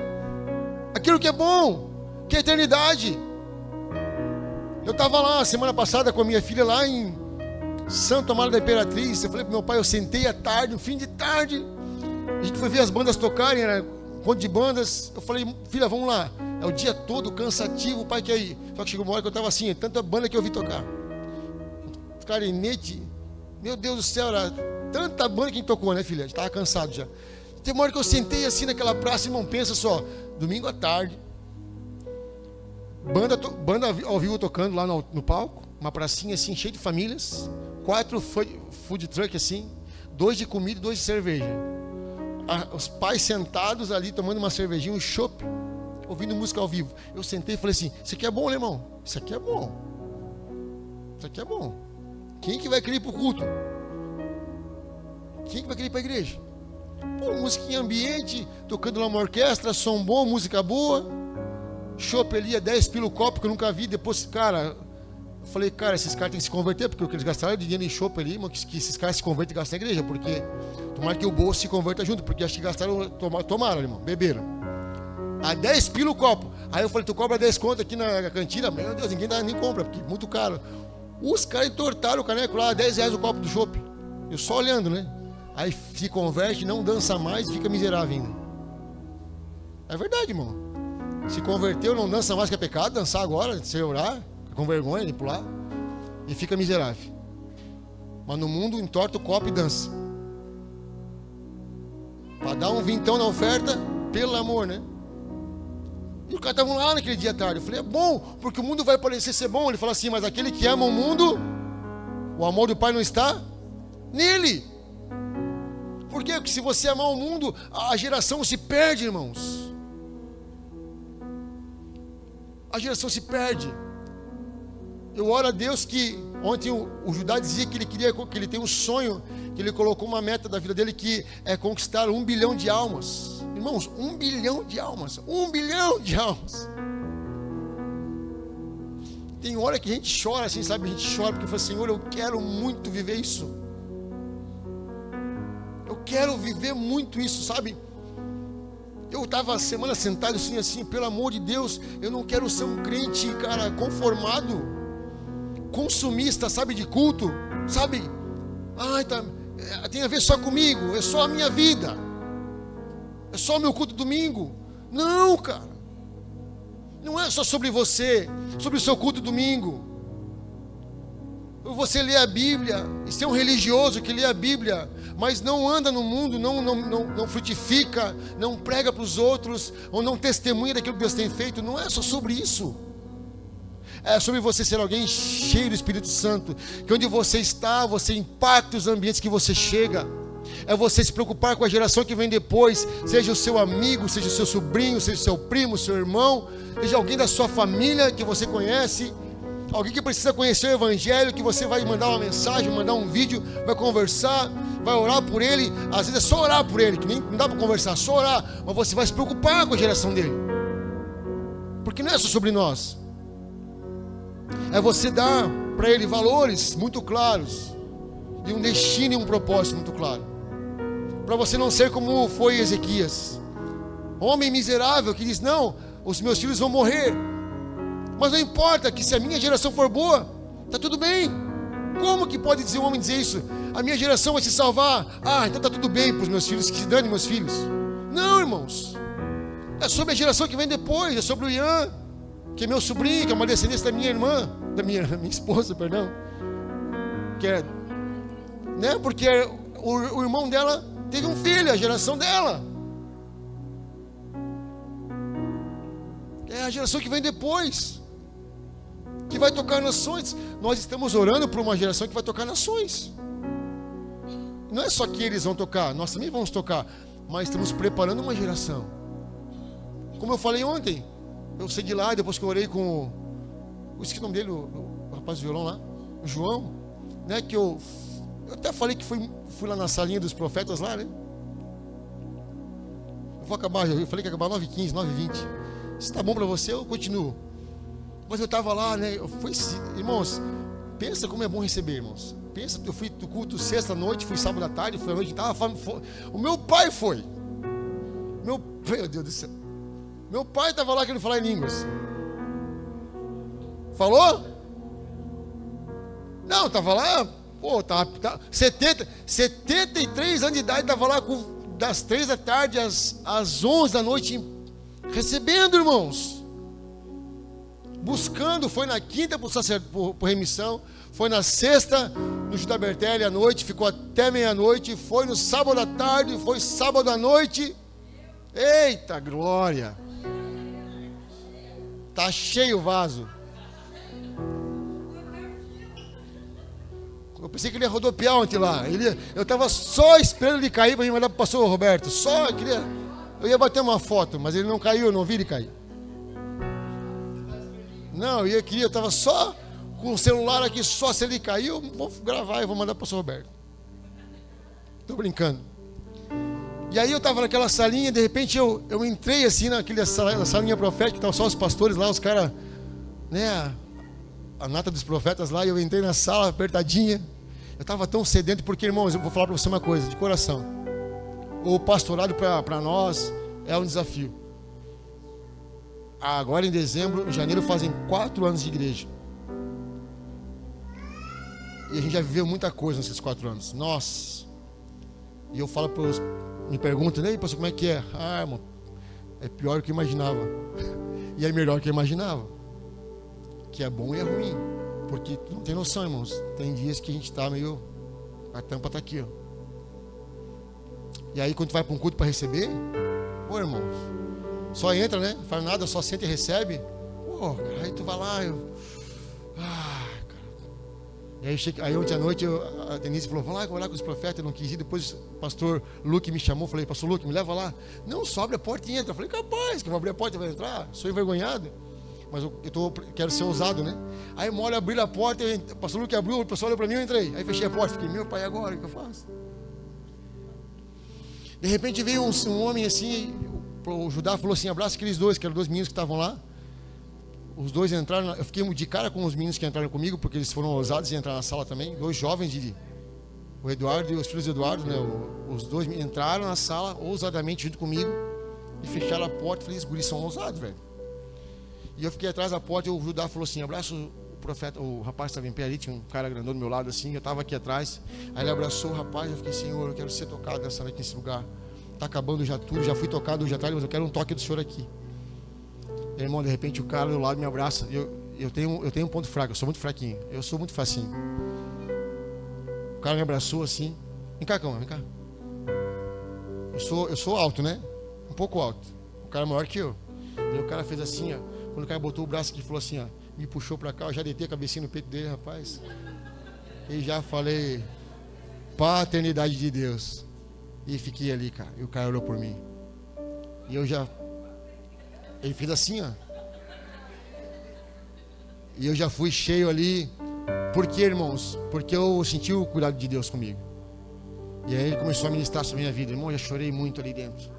aquilo que é bom, que é eternidade. Eu estava lá semana passada com a minha filha lá em Santo Amaro da Imperatriz. Eu falei pro meu pai, eu sentei à tarde, no fim de tarde, a gente foi ver as bandas tocarem, era um monte de bandas. Eu falei, filha, vamos lá. É o dia todo cansativo, o pai quer ir. Só que chegou uma hora que eu estava assim, tanta banda que eu ouvi tocar. Clarinete, meu Deus do céu, era tanta banda que a gente tocou, né, filha? A gente estava cansado já. Tem uma hora que eu sentei assim naquela praça, irmão, pensa só, domingo à tarde, banda ao vivo tocando lá no palco, uma pracinha assim, cheia de famílias, 4 food truck assim, 2 de comida e 2 de cerveja. Os pais sentados ali tomando uma cervejinha, um chopp, ouvindo música ao vivo. Eu sentei e falei assim, isso aqui é bom, né, irmão? Isso aqui é bom. Isso aqui é bom. Quem que vai querer ir pro culto? Quem que vai querer ir pra igreja? Pô, musiquinha ambiente, tocando lá uma orquestra, som bom, música boa. Chopp ali é 10 pila o copo, que eu nunca vi. Depois, cara, eu falei, cara, esses caras têm que se converter, porque o que eles gastaram de dinheiro em chopp ali, mano, que esses caras se convertem e gastam na igreja, porque tomara que o bolso se converta junto, porque acho que gastaram, tomaram, irmão, beberam. A 10 pila o copo. Aí eu falei, tu cobra 10 conto aqui na cantina? Meu Deus, ninguém nem compra, porque é muito caro. Os caras entortaram o caneco lá, 10 reais o copo do chopp. Eu só olhando, né? Aí se converte, não dança mais e fica miserável ainda. É verdade, irmão. Se converteu, não dança mais, que é pecado. Dançar agora, se orar, com vergonha de pular, e fica miserável. Mas no mundo entorta o copo e dança. Para dar um vintão na oferta, pelo amor, né? E os caras estavam lá naquele dia à tarde. Eu falei, é bom, porque o mundo vai parecer ser bom. Ele falou assim, mas aquele que ama o mundo, o amor do Pai não está nele. Por quê? Porque se você amar o mundo, a geração se perde, irmãos. A geração se perde. Eu oro a Deus que ontem o Judá dizia que ele tem um sonho, que ele colocou uma meta da vida dele, que é conquistar 1 bilhão de almas. Irmãos, 1 bilhão de almas. 1 bilhão de almas. Tem hora que a gente chora assim, sabe? A gente chora porque fala, Senhor, eu quero muito viver isso. Eu quero viver muito isso, sabe? Eu estava semana sentado assim, pelo amor de Deus, eu não quero ser um crente, cara, conformado, consumista, sabe, de culto, sabe? Ai, tem a ver só comigo, é só a minha vida, é só o meu culto domingo. Não, cara, não é só sobre você, sobre o seu culto domingo. Você lê a Bíblia, e ser um religioso que lê a Bíblia, mas não anda no mundo, não frutifica, não prega para os outros, ou não testemunha daquilo que Deus tem feito, não é só sobre isso. É sobre você ser alguém cheio do Espírito Santo, que onde você está, você impacta os ambientes que você chega. É você se preocupar com a geração que vem depois, seja o seu amigo, seja o seu sobrinho, seja o seu primo, seu irmão, seja alguém da sua família que você conhece, alguém que precisa conhecer o Evangelho, que você vai mandar uma mensagem, mandar um vídeo, vai conversar, vai orar por ele. Às vezes é só orar por ele, que nem não dá para conversar, só orar, mas você vai se preocupar com a geração dele, porque não é só sobre nós. É você dar para ele valores muito claros, e um destino e um propósito muito claro, para você não ser como foi Ezequias, homem miserável que diz, não, os meus filhos vão morrer, mas não importa, que se a minha geração for boa, está tudo bem. Como que pode dizer um homem dizer isso? A minha geração vai se salvar, então está tudo bem para os meus filhos, que se dane meus filhos. Não, irmãos, é sobre a geração que vem depois, é sobre o Ian, que é meu sobrinho, que é uma descendência da minha irmã, da minha esposa, perdão, que é, né, porque o irmão dela teve um filho, a geração dela. É a geração que vem depois, que vai tocar nações. Nós estamos orando por uma geração que vai tocar nações. Não é só que eles vão tocar, nós também vamos tocar, mas estamos preparando uma geração. Como eu falei ontem, eu saí de lá, depois que eu orei com esqueci o nome dele, o rapaz do violão lá, o João, né, que eu até falei que fui lá na salinha dos profetas lá, né? Eu falei que ia acabar 9h15, 9h20. Se tá bom para você, eu continuo. Mas eu estava lá, né? Irmãos, pensa como é bom receber, irmãos. Pensa, eu fui do culto sexta-noite, fui sábado à tarde, fui à noite, o meu pai foi. Meu Deus do céu. Meu pai estava lá querendo falar em línguas. Falou? Não, estava lá, pô, 73 anos de idade, estava lá das 3 da tarde às 11 da noite, recebendo, irmãos. Buscando, foi na quinta por remissão, foi na sexta no Judá Bertelli à noite, ficou até meia-noite, foi no sábado à tarde, foi sábado à noite. Eita glória! Tá cheio o vaso. Eu pensei que ele ia rodopiar ontem lá. Eu estava só esperando ele cair para me mandar para o pastor Roberto. Eu ia bater uma foto, mas ele não caiu, eu não vi ele cair. Não, eu estava só com o celular aqui, só se ele cair, eu vou gravar e vou mandar para o pastor Roberto. Estou brincando. E aí eu estava naquela salinha, de repente eu entrei assim na salinha profética, estavam só os pastores lá, os caras, né, a nata dos profetas lá, e eu entrei na sala apertadinha. Eu estava tão sedento, porque, irmãos, eu vou falar para você uma coisa, de coração. O pastorado para nós é um desafio. Agora em dezembro, em janeiro, fazem 4 anos de igreja. E a gente já viveu muita coisa nesses 4 anos. Nossa! E eu falo para os... Me perguntam, né, pastor, como é que é? Ah, irmão, é pior do que eu imaginava. E é melhor do que eu imaginava. Que é bom e é ruim. Porque tu não tem noção, irmãos. Tem dias que a gente está meio... A tampa está aqui, ó. E aí quando tu vai para um culto para receber, ô irmãos, só entra, né? Não faz nada, só senta e recebe. Pô, cara, aí tu vai lá, cara. E aí ontem à noite a Denise falou, vamos lá com os profetas, eu não quis ir. Depois o pastor Luke me chamou, falei, pastor Luke, me leva lá. Não, só abre a porta e entra. Eu falei, capaz, que eu vou abrir a porta e vai entrar. Sou envergonhado. Mas quero ser ousado, né? Aí uma hora abri a porta, o pastor Luke abriu, o pessoal olhou para mim e eu entrei. Aí fechei a porta, fiquei, meu pai, agora, o que eu faço? De repente veio um homem assim, o Judá falou assim, abraça aqueles dois, que eram 2 meninos que estavam lá. Os 2 entraram, eu fiquei de cara com os meninos que entraram comigo, porque eles foram ousados e entraram na sala também. 2 jovens, o Eduardo e os filhos do Eduardo, né? Os 2 entraram na sala ousadamente junto comigo e fecharam a porta. Falei, esses guris são ousados, velho. E eu fiquei atrás da porta e o Judá falou assim, abraça o profeta, o rapaz estava em pé ali, tinha um cara grandão do meu lado assim, eu estava aqui atrás. Aí ele abraçou o rapaz, eu fiquei, Senhor, eu quero ser tocado nesse lugar. Está acabando já tudo, já fui tocado hoje à tarde, mas eu quero um toque do Senhor aqui. E, irmão, de repente o cara do lado me abraça. Eu tenho um ponto fraco, eu sou muito fraquinho, eu sou muito facinho. O cara me abraçou assim, vem cá, calma, vem cá. Eu sou alto, né? Um pouco alto. O cara é maior que eu. E o cara fez assim, ó. Quando o cara botou o braço aqui e falou assim, ó, me puxou pra cá, eu já deitei a cabecinha no peito dele, rapaz. E já falei, paternidade de Deus. E fiquei ali, cara. E o cara olhou por mim. E ele fez assim, ó. E eu já fui cheio ali. Por quê, irmãos? Porque eu senti o cuidado de Deus comigo. E aí ele começou a ministrar sobre a minha vida. Irmão, eu já chorei muito ali dentro.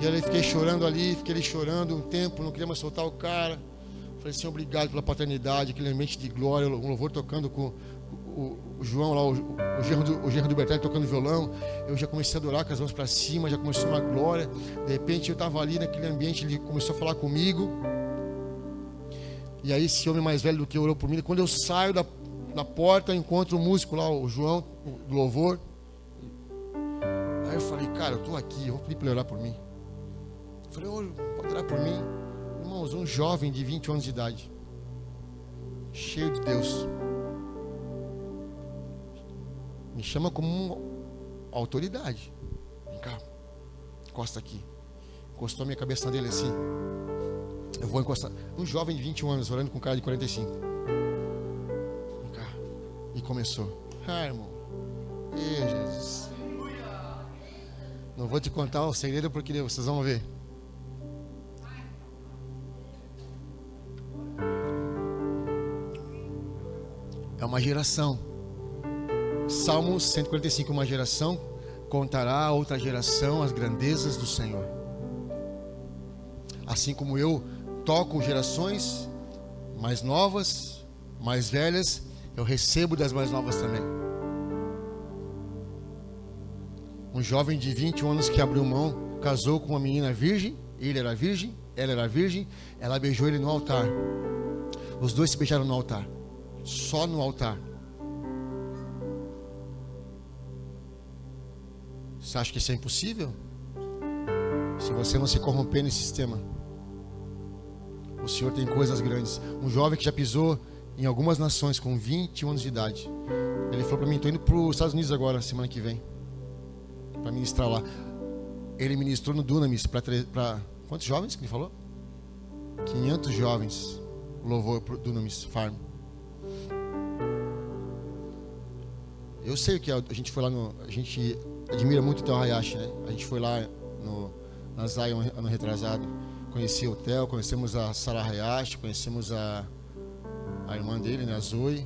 E aí eu fiquei chorando ali, fiquei ali chorando um tempo, não queria mais soltar o cara. Falei, Senhor, obrigado pela paternidade, aquele ambiente de glória, um louvor tocando com o João lá, o genro do Bertelli tocando violão. Eu já comecei a adorar com as mãos para cima, já começou uma glória. De repente eu estava ali naquele ambiente, ele começou a falar comigo. E aí esse homem mais velho do que eu orou por mim. Quando eu saio da porta, eu encontro o músico lá, o João, do louvor. Aí eu falei, cara, eu estou aqui, eu vou pedir para ele orar por mim. Eu falei, pode orar por mim? Irmãos, um jovem de 20 anos de idade, cheio de Deus, me chama como uma autoridade. Vem cá, encosta aqui. Encostou a minha cabeça dele assim. Eu vou encostar. Um jovem de 21 anos, orando com um cara de 45. Vem cá. E começou. Ah, irmão. Ei, Jesus. Não vou te contar o segredo porque vocês vão ver. É uma geração. Salmos 145, uma geração contará a outra geração as grandezas do Senhor. Assim como eu toco gerações, mais novas, mais velhas, eu recebo das mais novas também. Um jovem de 21 anos que abriu mão, casou com uma menina virgem, ele era virgem, ela era virgem, ela beijou ele no altar. Os dois se beijaram no altar, só no altar. Você acha que isso é impossível? Se você não se corromper nesse sistema, o Senhor tem coisas grandes. Um jovem que já pisou em algumas nações com 21 anos de idade, ele falou para mim: estou indo para os Estados Unidos agora, semana que vem, para ministrar lá. Ele ministrou no Dunamis para quantos jovens que ele falou? 500 jovens. Louvor para o Dunamis Farm. Eu sei que a gente foi lá a gente admira muito o Hotel Hayashi, né? A gente foi lá na Zion ano retrasado. Conheci o hotel, conhecemos a Sarah Hayashi, conhecemos a irmã dele, né, a Zoe.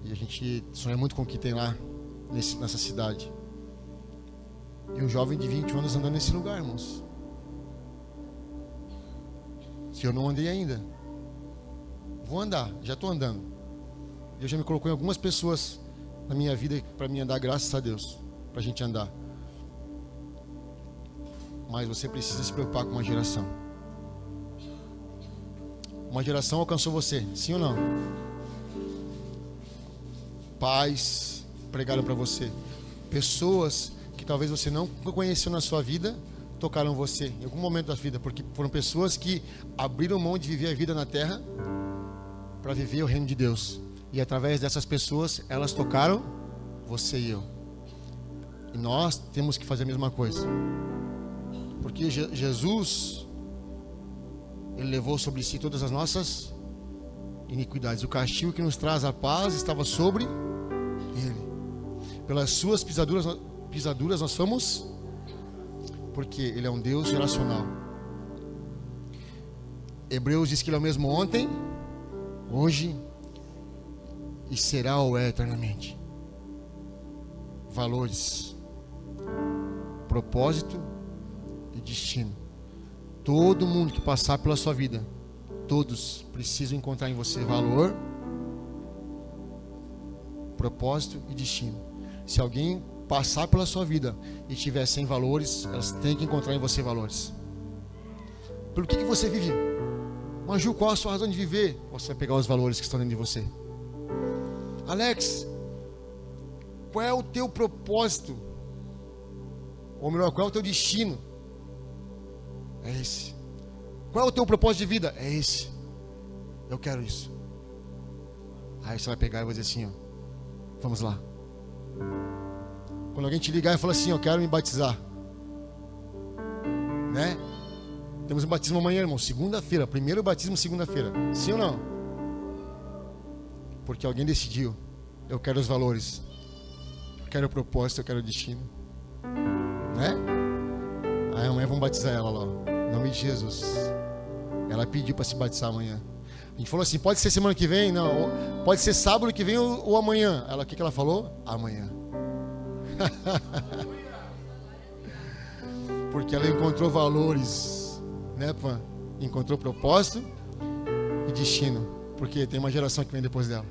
E a gente sonha muito com o que tem lá nessa cidade. E um jovem de 21 anos andando nesse lugar, irmãos, que eu não andei ainda. Vou andar, já estou andando. Deus já me colocou em algumas pessoas na minha vida para me andar, graças a Deus, para a gente andar. Mas você precisa se preocupar com uma geração. Uma geração alcançou você, sim ou não? Pais pregaram para você. Pessoas que talvez você não conheceu na sua vida tocaram você em algum momento da vida, porque foram pessoas que abriram mão de viver a vida na terra para viver o reino de Deus. E através dessas pessoas, elas tocaram você e eu. E nós temos que fazer a mesma coisa. Porque Jesus, Ele levou sobre si todas as nossas iniquidades. O castigo que nos traz a paz estava sobre Ele. Pelas suas pisaduras nós somos, porque Ele é um Deus geracional. Hebreus diz que Ele é o mesmo ontem, hoje e será ou é eternamente. Valores, propósito e destino. Todo mundo que passar pela sua vida, todos precisam encontrar em você valor, propósito e destino. Se alguém passar pela sua vida e tiver sem valores, elas têm que encontrar em você valores. Pelo que você vive? Mas Ju, qual a sua razão de viver? Você vai pegar os valores que estão dentro de você. Alex, qual é o teu propósito? Ou melhor, qual é o teu destino? É esse. Qual é o teu propósito de vida? É esse. Eu quero isso. Aí você vai pegar e vai dizer assim, ó, vamos lá. Quando alguém te ligar e falar assim, eu quero me batizar, né? Temos um batismo amanhã, irmão, segunda-feira. Primeiro batismo segunda-feira. Sim ou não? Porque alguém decidiu. Eu quero os valores, eu quero o propósito, eu quero o destino, né? Aí amanhã vamos batizar ela lá, em nome de Jesus. Ela pediu para se batizar amanhã. A gente falou assim, pode ser semana que vem? Não, pode ser sábado que vem ou amanhã. Ela, o que ela falou? Amanhã. Porque ela encontrou valores, né, Pan? Encontrou propósito e destino. Porque tem uma geração que vem depois dela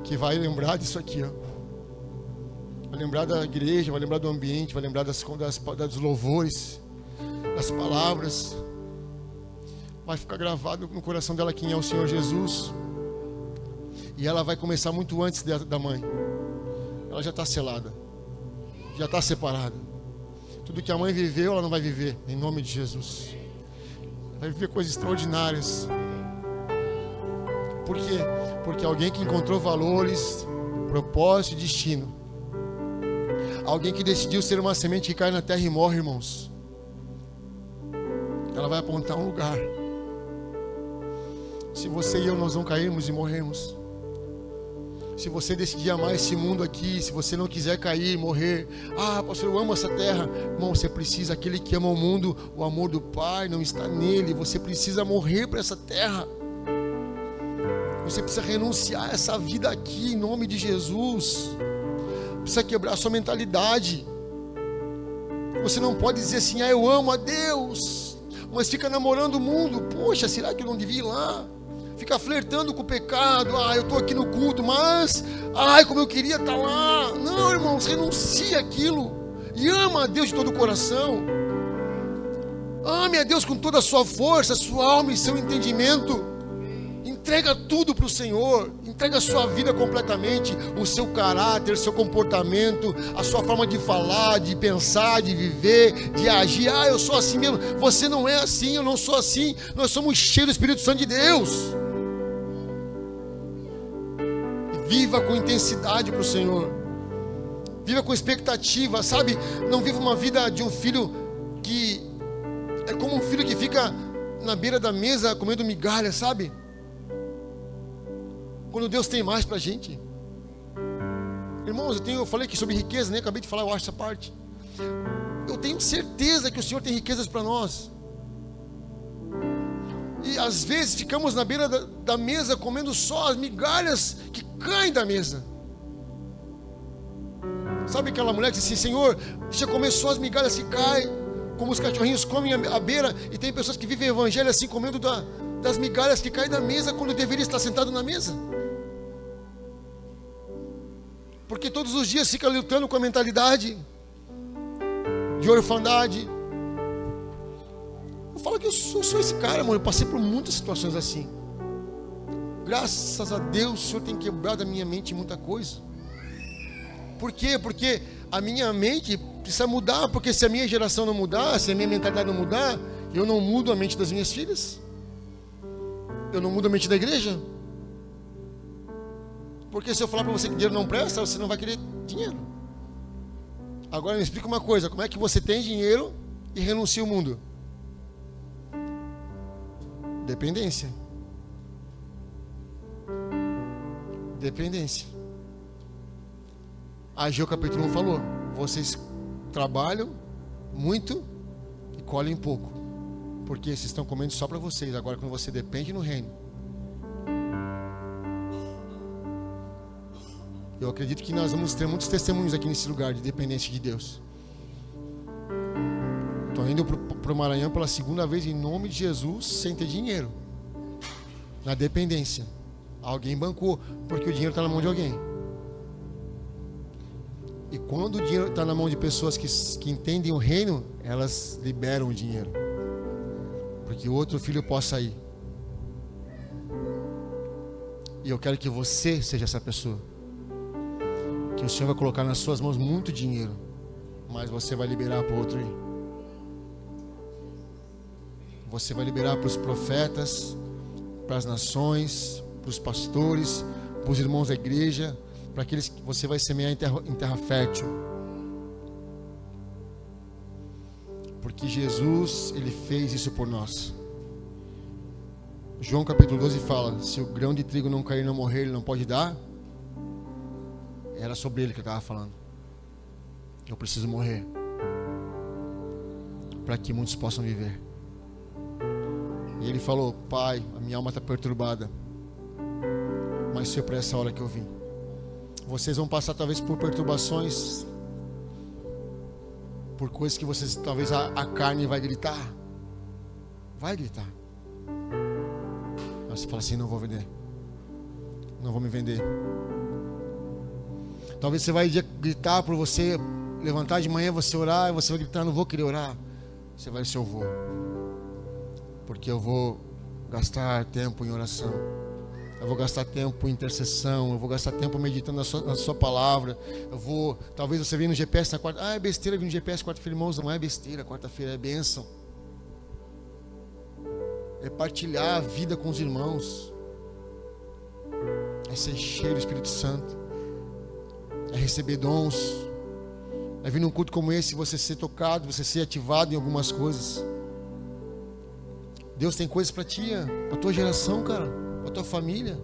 que vai lembrar disso aqui, ó. Vai lembrar da igreja, vai lembrar do ambiente, vai lembrar dos louvores, das palavras. Vai ficar gravado no coração dela quem é o Senhor Jesus. E ela vai começar muito antes da mãe. Ela já está selada, já está separada. Tudo que a mãe viveu, ela não vai viver, em nome de Jesus. Vai viver coisas extraordinárias. Por quê? Porque alguém que encontrou valores, propósito e destino. Alguém que decidiu ser uma semente que cai na terra e morre, irmãos. Ela vai apontar um lugar. Se você e eu nós não cairmos e morrermos. Se você decidir amar esse mundo aqui, se você não quiser cair e morrer, pastor, eu amo essa terra. Irmão, você precisa, aquele que ama o mundo, o amor do Pai não está nele. Você precisa morrer para essa terra. Você precisa renunciar a essa vida aqui em nome de Jesus. Precisa quebrar a sua mentalidade. Você não pode dizer assim, eu amo a Deus, mas fica namorando o mundo. Poxa, será que eu não devia ir lá? Fica flertando com o pecado. Eu estou aqui no culto, mas como eu queria estar lá. Não, irmãos, renuncia aquilo e ama a Deus de todo o coração. Ame a Deus com toda a sua força, sua alma e seu entendimento. Entrega tudo para o Senhor. Entrega a sua vida completamente. O seu caráter, seu comportamento, a sua forma de falar, de pensar, de viver, de agir. Eu sou assim mesmo. Você não é assim, eu não sou assim. Nós somos cheios do Espírito Santo de Deus. Viva com intensidade para o Senhor. Viva com expectativa, sabe? Não viva uma vida de um filho que é como um filho que fica na beira da mesa comendo migalha, sabe? Quando Deus tem mais pra gente. Irmãos, eu falei aqui sobre riqueza, né? Acabei de falar, eu acho essa parte. Eu tenho certeza que o Senhor tem riquezas para nós. E às vezes ficamos na beira da mesa comendo só as migalhas que caem da mesa. Sabe aquela mulher que diz assim: Senhor, deixa eu comer só as migalhas que caem, como os cachorrinhos comem à beira. E tem pessoas que vivem o evangelho assim, comendo das migalhas que caem da mesa, quando deveria estar sentado na mesa. Porque todos os dias fica lutando com a mentalidade de orfandade. Eu falo que eu sou esse cara, amor. Eu passei por muitas situações assim. Graças a Deus, o Senhor tem quebrado a minha mente em muita coisa. Por quê? Porque a minha mente precisa mudar. Porque se a minha geração não mudar, se a minha mentalidade não mudar, eu não mudo a mente das minhas filhas. Eu não mudo a mente da igreja. Porque se eu falar para você que dinheiro não presta, você não vai querer dinheiro. Agora me explica uma coisa: como é que você tem dinheiro e renuncia ao mundo? Dependência. Dependência. Ageu capítulo 1 falou: vocês trabalham muito e colhem pouco, porque vocês estão comendo só para vocês. Agora quando você depende no reino, eu acredito que nós vamos ter muitos testemunhos aqui nesse lugar de dependência de Deus. Estou indo para o Maranhão pela segunda vez em nome de Jesus, sem ter dinheiro. Na dependência. Alguém bancou, porque o dinheiro está na mão de alguém. E quando o dinheiro está na mão de pessoas que entendem o reino, elas liberam o dinheiro, porque o outro filho possa ir. E eu quero que você seja essa pessoa. Que o Senhor vai colocar nas suas mãos muito dinheiro, mas você vai liberar para o outro ir. Você vai liberar para os profetas, para as nações, para os pastores, para os irmãos da igreja, para aqueles que você vai semear em terra fértil. Porque Jesus, Ele fez isso por nós. João capítulo 12 fala: se o grão de trigo não cair e não morrer, ele não pode dar. Era sobre ele que eu estava falando. Eu preciso morrer para que muitos possam viver. E ele falou: Pai, a minha alma está perturbada, mas foi para essa hora que eu vim. Vocês vão passar talvez por perturbações, por coisas que vocês, talvez a carne vai gritar. Vai gritar. Mas você fala assim: não vou vender, não vou me vender. Talvez você vai gritar por você levantar de manhã, você orar, e você vai gritar: não vou querer orar. Você vai dizer: eu vou, porque eu vou gastar tempo em oração, eu vou gastar tempo em intercessão, eu vou gastar tempo meditando na sua palavra. Eu vou, talvez você venha no GPS na quarta. É besteira vir no GPS quarta-feira, irmãos. Não é besteira, quarta-feira é bênção. É partilhar a vida com os irmãos, é ser cheio do Espírito Santo, é receber dons, é vir num culto como esse, você ser tocado, você ser ativado em algumas coisas. Deus tem coisas para ti, para tua geração, cara, para tua família,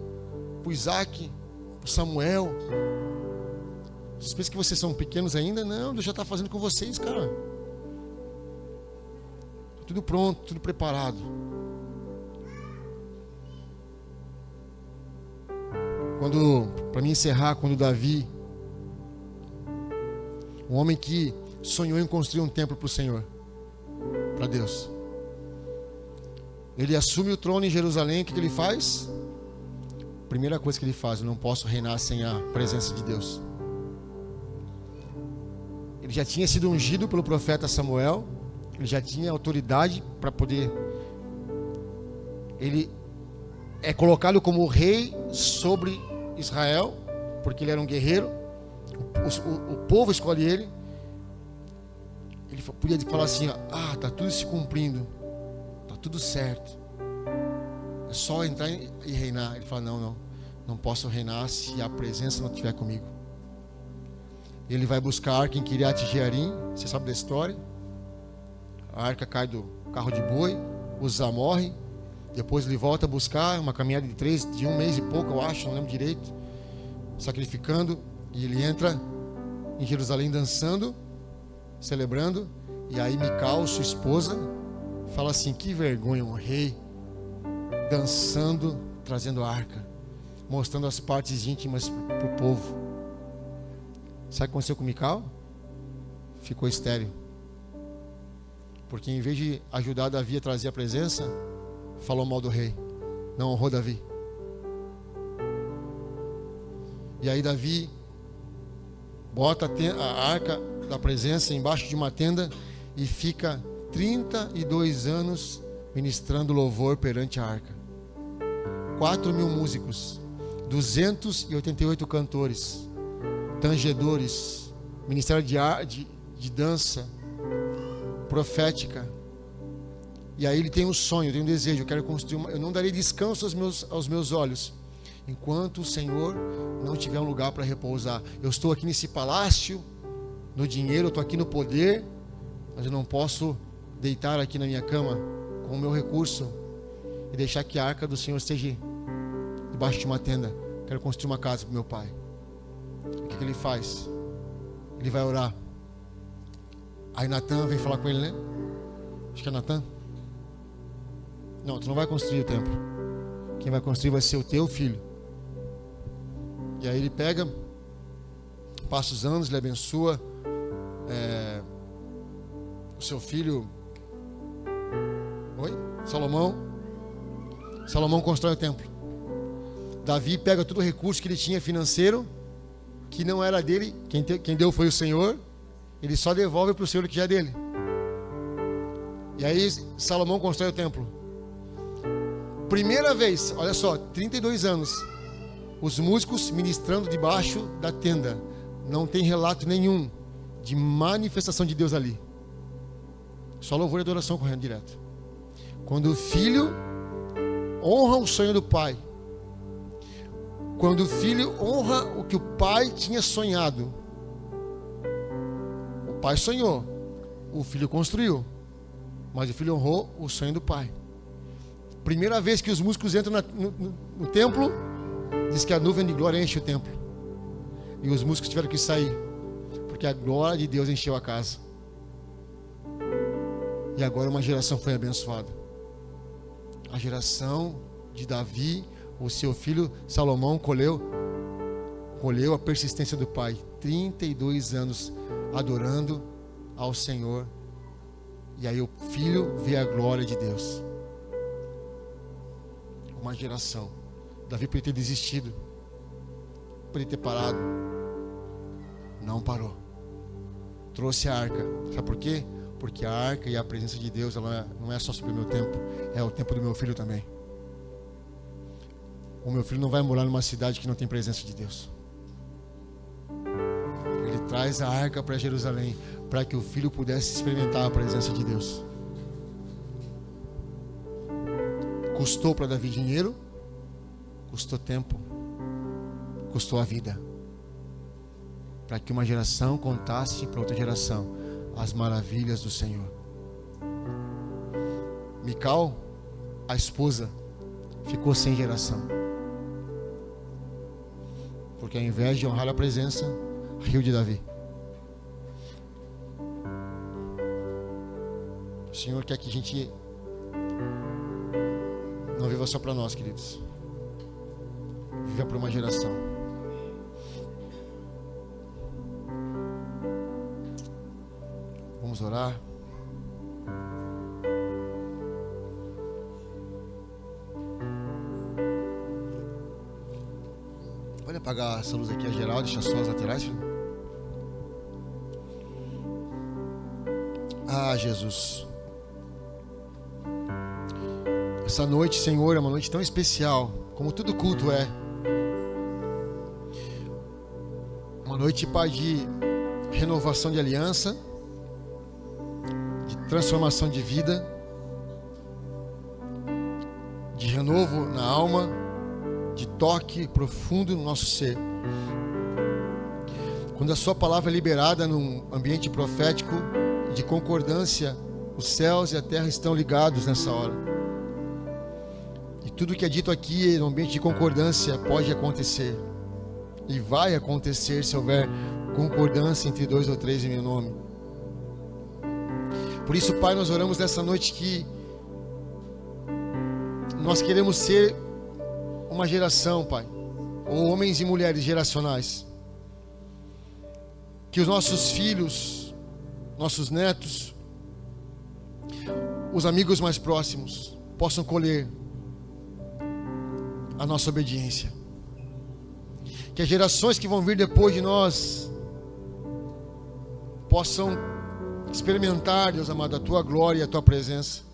para o Isaac, para o Samuel. Vocês pensam que vocês são pequenos ainda? Não, Deus já está fazendo com vocês, cara. Tudo pronto, tudo preparado. Para mim encerrar, quando Davi, um homem que sonhou em construir um templo para o Senhor, para Deus, Ele assume o trono em Jerusalém. O que ele faz? Primeira coisa que ele faz: eu não posso reinar sem a presença de Deus. Ele já tinha sido ungido pelo profeta Samuel. Ele já tinha autoridade para poder. Ele é colocado como rei sobre Israel, porque ele era um guerreiro. O povo escolhe ele. Ele podia falar assim: ah, está tudo se cumprindo, está tudo certo, é só entrar e reinar. Ele fala: não posso reinar se a presença não estiver comigo. Ele vai buscar a arca em Kiriat Jearim. Você sabe da história? A arca cai do carro de boi, Uzá morre. Depois ele volta a buscar, uma caminhada de 1 mês e pouco, eu acho, não lembro direito, sacrificando. E ele entra em Jerusalém dançando, celebrando. E aí Mical, sua esposa, fala assim: que vergonha, um rei dançando, trazendo a arca, mostrando as partes íntimas para o povo. Sabe o que aconteceu com Mical? Ficou estéril. Porque em vez de ajudar Davi a trazer a presença, falou mal do rei, não honrou Davi. E aí Davi bota a arca da presença embaixo de uma tenda e fica 32 anos ministrando louvor perante a arca. 4.000 músicos, 288 cantores, tangedores, ministério de dança profética. E aí ele tem um sonho, tem um desejo: eu quero construir eu não darei descanso aos meus olhos enquanto o Senhor não tiver um lugar para repousar. Eu estou aqui nesse palácio, no dinheiro, eu estou aqui no poder, mas eu não posso deitar aqui na minha cama com o meu recurso e deixar que a arca do Senhor esteja debaixo de uma tenda. Quero construir uma casa para o meu pai. O que ele faz? Ele vai orar. Aí Natan vem falar com ele, né? Acho que é Natan. Não, tu não vai construir o templo. Quem vai construir vai ser o teu filho. E aí ele pega, passa os anos, ele abençoa o seu filho. Salomão. Salomão constrói o templo. Davi pega todo o recurso que ele tinha financeiro, que não era dele, quem deu foi o Senhor. Ele só devolve para o Senhor o que já é dele. E aí Salomão constrói o templo. Primeira vez, olha só, 32 anos, os músicos ministrando debaixo da tenda. Não tem relato nenhum de manifestação de Deus ali. Só louvor e adoração correndo direto. Quando o filho honra o sonho do pai, quando o filho honra o que o pai tinha sonhado, o pai sonhou, o filho construiu, mas o filho honrou o sonho do pai. Primeira vez que os músicos entram no templo, diz que a nuvem de glória enche o templo. E os músicos tiveram que sair, porque a glória de Deus encheu a casa. E agora uma geração foi abençoada. A geração de Davi, o seu filho Salomão colheu a persistência do pai. 32 anos adorando ao Senhor. E aí o filho vê a glória de Deus. Uma geração. Davi podia ter desistido, podia ter parado. Não parou. Trouxe a arca. Sabe por quê? Porque a arca e a presença de Deus, ela não é só sobre o meu tempo, é o tempo do meu filho também. O meu filho não vai morar numa cidade que não tem presença de Deus. Ele traz a arca para Jerusalém, para que o filho pudesse experimentar a presença de Deus. Custou para Davi dinheiro, custou tempo, custou a vida, para que uma geração contasse para outra geração as maravilhas do Senhor. Mical, a esposa, ficou sem geração, porque ao invés de honrar a presença, riu de Davi. O Senhor quer que a gente não viva só para nós, queridos. Viva para uma geração. Vamos orar. Pode apagar essa luz aqui, a geral, deixar só as laterais, filho? Ah, Jesus. Essa noite, Senhor, é uma noite tão especial, como todo culto é. Uma noite, Pai, de renovação de aliança, de transformação de vida, de renovo na alma, de toque profundo no nosso ser. Quando a sua palavra é liberada num ambiente profético de concordância, os céus e a terra estão ligados nessa hora. E tudo que é dito aqui no ambiente de concordância pode acontecer. E vai acontecer se houver concordância entre 2 ou 3 em meu nome. Por isso, Pai, nós oramos nessa noite que nós queremos ser uma geração, Pai, ou homens e mulheres geracionais. Que os nossos filhos, nossos netos, os amigos mais próximos possam colher a nossa obediência. Que as gerações que vão vir depois de nós possam experimentar, Deus amado, a Tua glória e a Tua presença.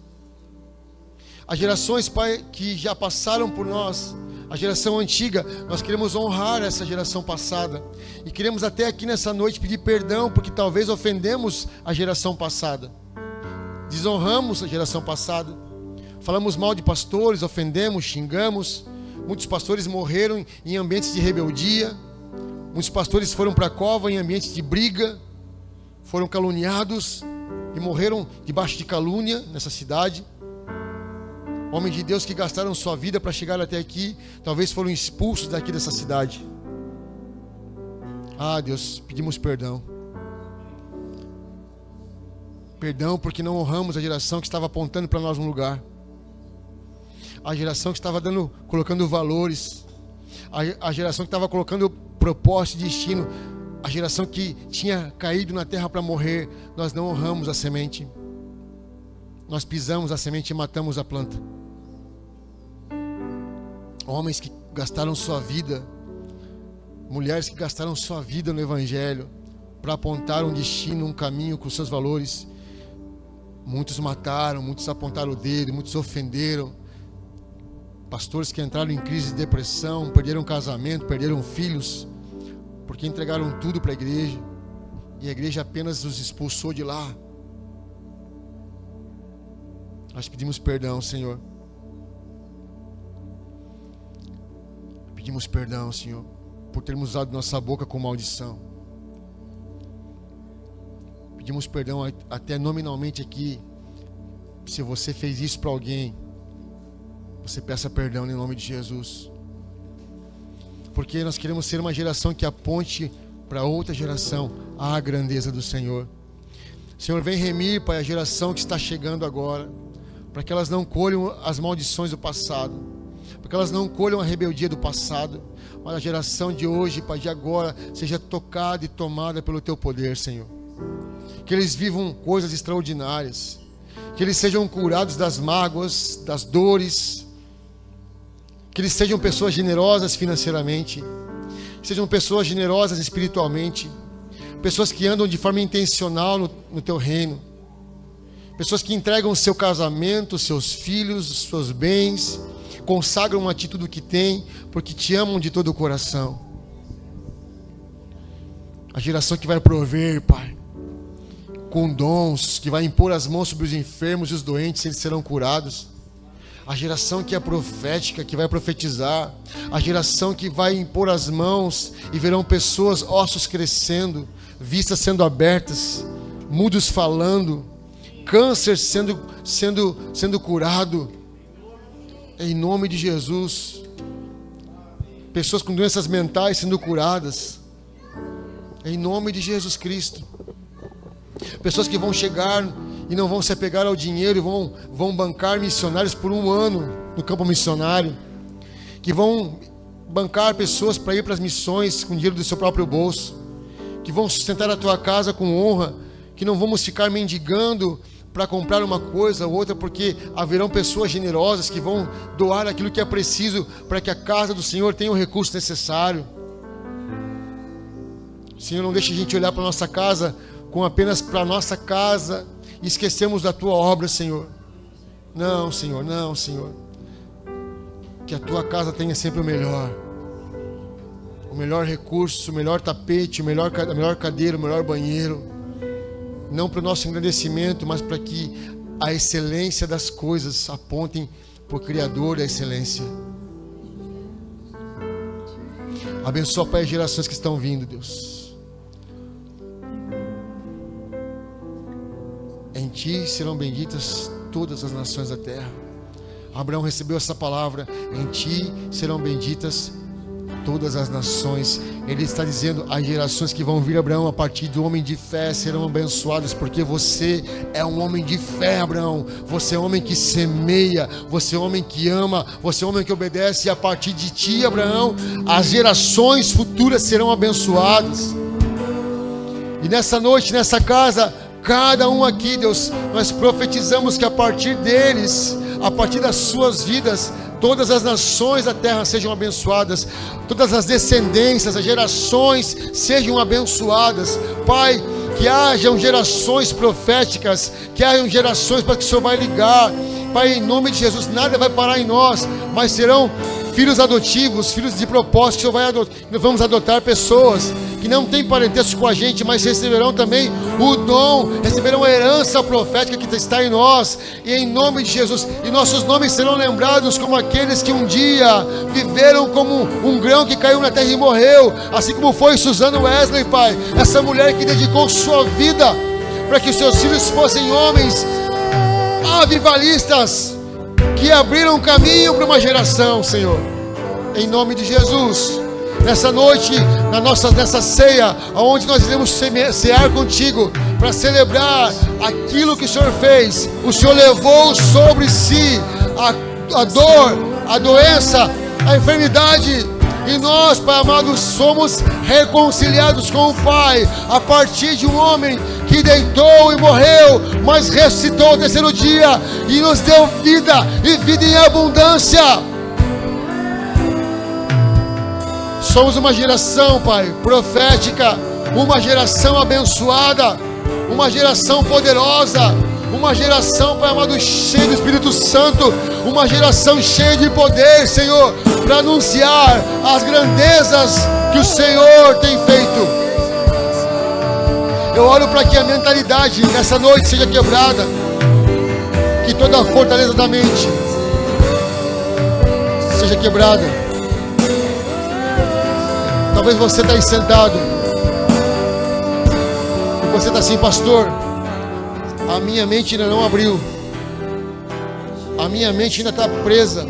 As gerações, Pai, que já passaram por nós, a geração antiga, nós queremos honrar essa geração passada. E queremos até aqui nessa noite pedir perdão, porque talvez ofendemos a geração passada. Desonramos a geração passada. Falamos mal de pastores, ofendemos, xingamos. Muitos pastores morreram em ambientes de rebeldia. Muitos pastores foram para a cova em ambientes de briga. Foram caluniados e morreram debaixo de calúnia nessa cidade. Homens de Deus que gastaram sua vida para chegar até aqui, talvez foram expulsos daqui dessa cidade. Ah, Deus, pedimos perdão. Perdão porque não honramos a geração que estava apontando para nós um lugar. A geração que estava colocando valores. A geração que estava colocando propósito e destino. A geração que tinha caído na terra para morrer. Nós não honramos a semente. Nós pisamos a semente e matamos a planta. Homens que gastaram sua vida, mulheres que gastaram sua vida no Evangelho, para apontar um destino, um caminho com seus valores. Muitos mataram, muitos apontaram o dedo, muitos ofenderam. Pastores que entraram em crise de depressão, perderam casamento, perderam filhos, porque entregaram tudo para a igreja, e a igreja apenas os expulsou de lá. Nós pedimos perdão, Senhor. Pedimos perdão, Senhor, por termos usado nossa boca com maldição. Pedimos perdão até nominalmente aqui. Se você fez isso para alguém, você peça perdão em nome de Jesus. Porque nós queremos ser uma geração que aponte para outra geração a grandeza do Senhor. Senhor, vem remir, Pai, a geração que está chegando agora, para que elas não colham as maldições do passado, para que elas não colham a rebeldia do passado, mas a geração de hoje, Pai, de agora, seja tocada e tomada pelo Teu poder, Senhor. Que eles vivam coisas extraordinárias, que eles sejam curados das mágoas, das dores, que eles sejam pessoas generosas financeiramente, que sejam pessoas generosas espiritualmente, pessoas que andam de forma intencional no Teu reino, pessoas que entregam o seu casamento, os seus filhos, os seus bens, consagram a Ti tudo o que tem, porque Te amam de todo o coração. A geração que vai prover, Pai, com dons, que vai impor as mãos sobre os enfermos e os doentes, eles serão curados. A geração que é profética, que vai profetizar. A geração que vai impor as mãos e verão pessoas, ossos crescendo, vistas sendo abertas, mudos falando, câncer sendo curado. Em nome de Jesus. Pessoas com doenças mentais sendo curadas. Em nome de Jesus Cristo. Pessoas que vão chegar e não vão se apegar ao dinheiro e vão bancar missionários por 1 ano no campo missionário. Que vão bancar pessoas para ir para as missões com dinheiro do seu próprio bolso. Que vão sustentar a tua casa com honra. Que não vamos ficar mendigando para comprar uma coisa ou outra, porque haverão pessoas generosas que vão doar aquilo que é preciso para que a casa do Senhor tenha o recurso necessário. Senhor, não deixe a gente olhar para a nossa casa com apenas para a nossa casa e esquecemos da Tua obra, Senhor. Não, Senhor, não, Senhor. Que a Tua casa tenha sempre o melhor recurso, o melhor tapete, a melhor cadeira, o melhor banheiro. Não para o nosso engrandecimento, mas para que a excelência das coisas apontem para o Criador da excelência. Abençoa, Pai, as gerações que estão vindo, Deus. Em Ti serão benditas todas as nações da terra. Abraão recebeu essa palavra: em Ti serão benditas todas as nações. Ele está dizendo: as gerações que vão vir, Abraão, a partir do homem de fé serão abençoadas, porque você é um homem de fé, Abraão. Você é um homem que semeia, você é um homem que ama, você é um homem que obedece, e a partir de ti, Abraão, as gerações futuras serão abençoadas. E nessa noite, nessa casa, cada um aqui, Deus, nós profetizamos que a partir deles, a partir das suas vidas, todas as nações da terra sejam abençoadas, todas as descendências, as gerações sejam abençoadas. Pai, que hajam gerações proféticas, que hajam gerações para que o Senhor vai ligar. Pai, em nome de Jesus, nada vai parar em nós, mas serão filhos adotivos, filhos de propósito, que o Senhor vai adotar. Nós vamos adotar pessoas que não têm parentesco com a gente, mas receberão também o dom, receberão a herança profética que está em nós, e em nome de Jesus, e nossos nomes serão lembrados como aqueles que um dia viveram como um grão que caiu na terra e morreu, assim como foi Suzana Wesley, Pai, essa mulher que dedicou sua vida para que os seus filhos fossem homens avivalistas, que abriram caminho para uma geração, Senhor, em nome de Jesus. Nessa noite, nessa ceia, onde nós iremos cear contigo, para celebrar aquilo que o Senhor fez. O Senhor levou sobre si a dor, a doença, a enfermidade, e nós, Pai amado, somos reconciliados com o Pai, a partir de um homem que deitou e morreu, mas ressuscitou ao terceiro dia, e nos deu vida, e vida em abundância. Somos uma geração, Pai, profética, uma geração abençoada, uma geração poderosa, uma geração, Pai amado, cheia do Espírito Santo, uma geração cheia de poder, Senhor, para anunciar as grandezas que o Senhor tem feito. Eu oro para que a mentalidade nessa noite seja quebrada, que toda a fortaleza da mente seja quebrada. Talvez você está aí sentado e você está assim: pastor, a minha mente ainda não abriu, a minha mente ainda está presa,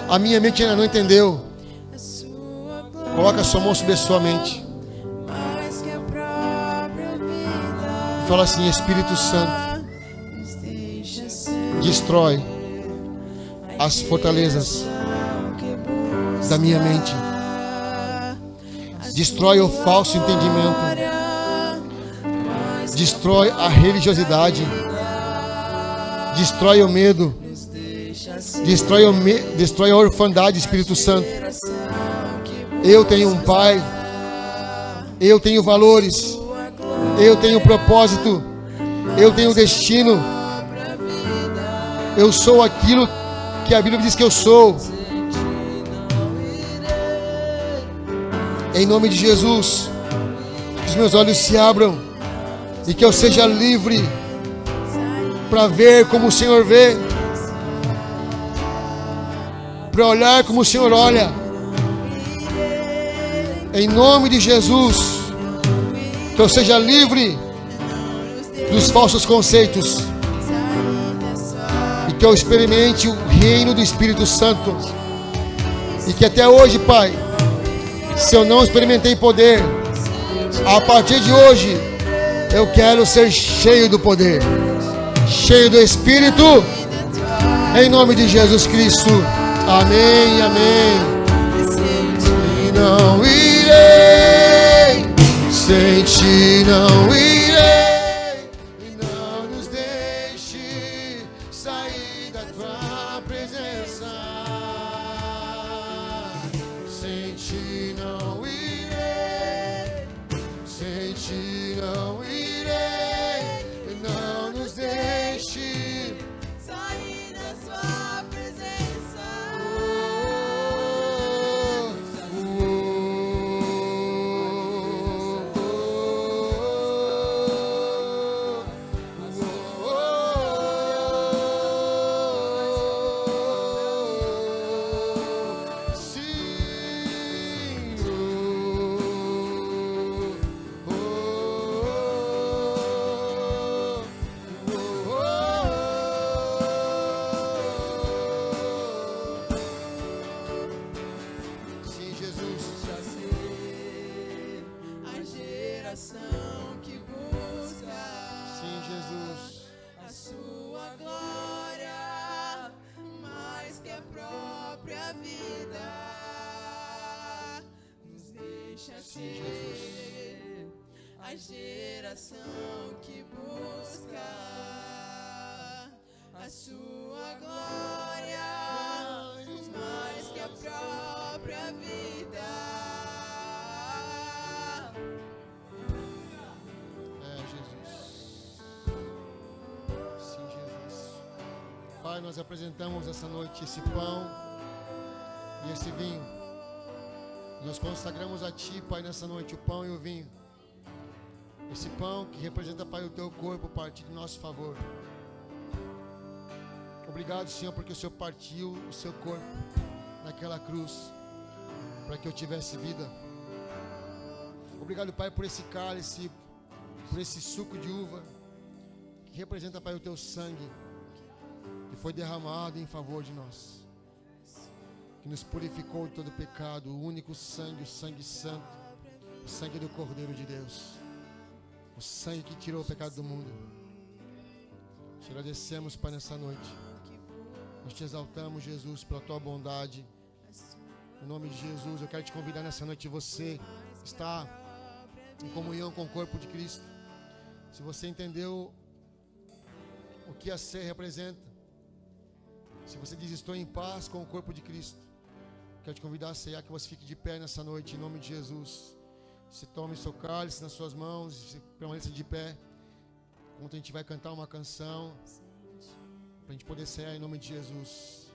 a minha mente ainda não entendeu. Coloca a sua mão sobre a sua mente e fala assim: Espírito Santo, destrói as fortalezas da minha mente. Destrói o falso entendimento. Destrói a religiosidade. Destrói o medo. Destrói a orfandade, Espírito Santo. Eu tenho um Pai. Eu tenho valores. Eu tenho propósito. Eu tenho destino. Eu sou aquilo que a Bíblia diz que eu sou. Em nome de Jesus, que os meus olhos se abram e que eu seja livre para ver como o Senhor vê, para olhar como o Senhor olha. Em nome de Jesus, que eu seja livre dos falsos conceitos e que eu experimente o reino do Espírito Santo. E que até hoje, Pai, se eu não experimentei poder, a partir de hoje eu quero ser cheio do poder, cheio do Espírito, em nome de Jesus Cristo. Amém, amém. E não irei, sem ti não irei, e não nos deixe sair da tua presença. Sem ti não irei, deixa ser a geração que busca a sua glória mais que a própria vida. Jesus. Sim, Jesus. Pai, nós apresentamos essa noite esse pão e esse vinho. Nós consagramos a Ti, Pai, nessa noite o pão e o vinho. Esse pão que representa, Pai, o Teu corpo partido em nosso favor. Obrigado, Senhor, porque o Senhor partiu o Seu corpo naquela cruz para que eu tivesse vida. Obrigado, Pai, por esse cálice, por esse suco de uva que representa, Pai, o Teu sangue que foi derramado em favor de nós, que nos purificou de todo pecado, o único sangue, o sangue santo, o sangue do Cordeiro de Deus, o sangue que tirou o pecado do mundo. Te agradecemos, Pai, nessa noite. Nós te exaltamos, Jesus, pela Tua bondade. Em nome de Jesus, eu quero te convidar nessa noite, você está em comunhão com o corpo de Cristo. Se você entendeu o que a ceia representa, se você diz estou em paz com o corpo de Cristo, quero te convidar a ceiar, que você fique de pé nessa noite, em nome de Jesus. Se tome seu cálice nas suas mãos e permaneça de pé, enquanto a gente vai cantar uma canção, para a gente poder ceiar em nome de Jesus.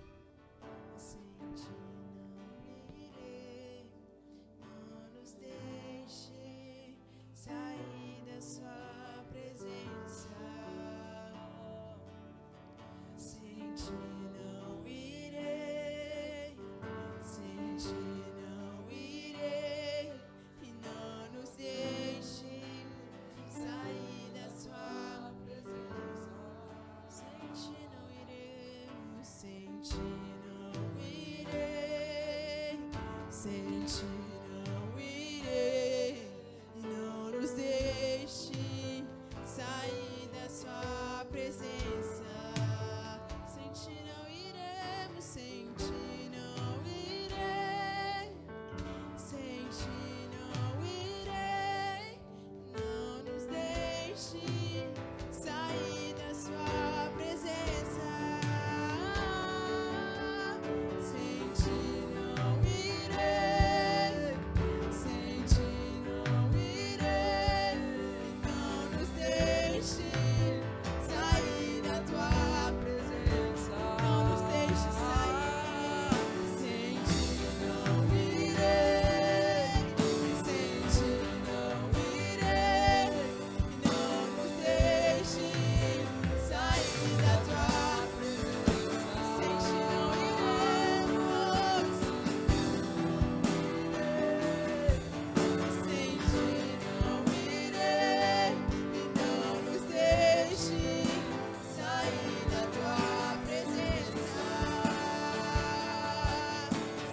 Não nos deixe sair da sua presença. Sem ti não irei, sem ti não irei, e não nos deixe sair da sua presença. Sem ti não iremos, sem ti não irei, sem ti não irei, e não nos deixe sair da sua presença. Sem ti não iremos, sem ti não irei, sem ti não irei, não nos deixe sair da sua presença. Sem ti não irei, sem ti não irei, não nos deixe sair da tua presença. Não nos deixe sair. Sem ti não irei, sem ti não irei, não nos deixe sair da tua presença. Sem ti não iremos, sem ti não irei, e não nos deixe sair da tua presença.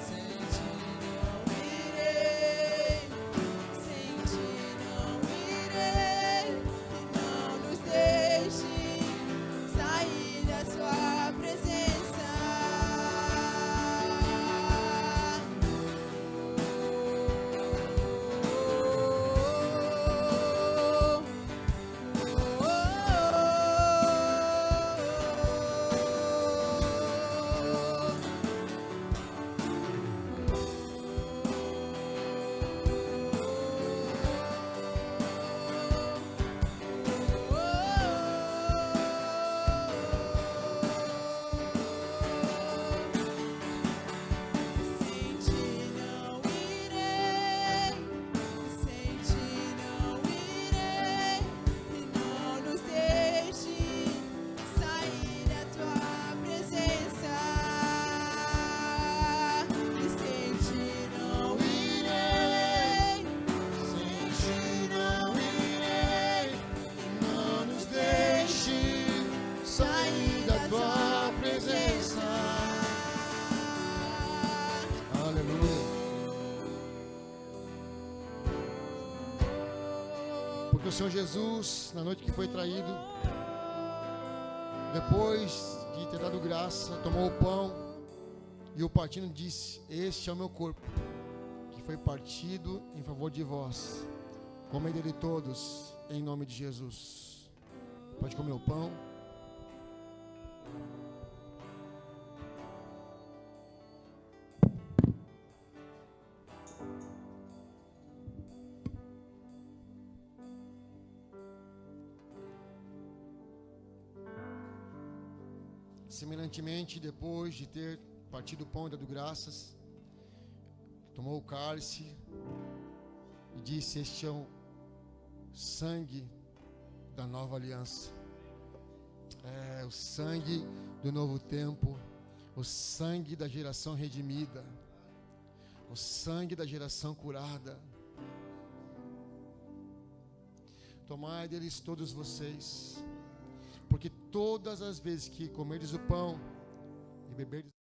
Sem ti não irei, sem ti não irei, e não nos deixe sair da sua presença. Sem ti não irei, sem ti não irei, e não nos deixe sair da tua presença. E sem ti não irei, Sem ti não irei, não nos deixe sair da Tua presença. Aleluia. Porque o Senhor Jesus, na noite que foi traído, depois de ter dado graça, tomou o pão e o partindo disse: este é o meu corpo, que que foi partido em favor de vós. Comei dele todos, em nome de Jesus. Pode comer o pão. Semelhantemente, depois de ter partido o pão e dado graças, tomou o cálice e disse: este é o sangue da nova aliança. É o sangue do novo tempo, o sangue da geração redimida, o sangue da geração curada. Tomai deles todos vocês, porque todas as vezes que comerdes o pão e beberdes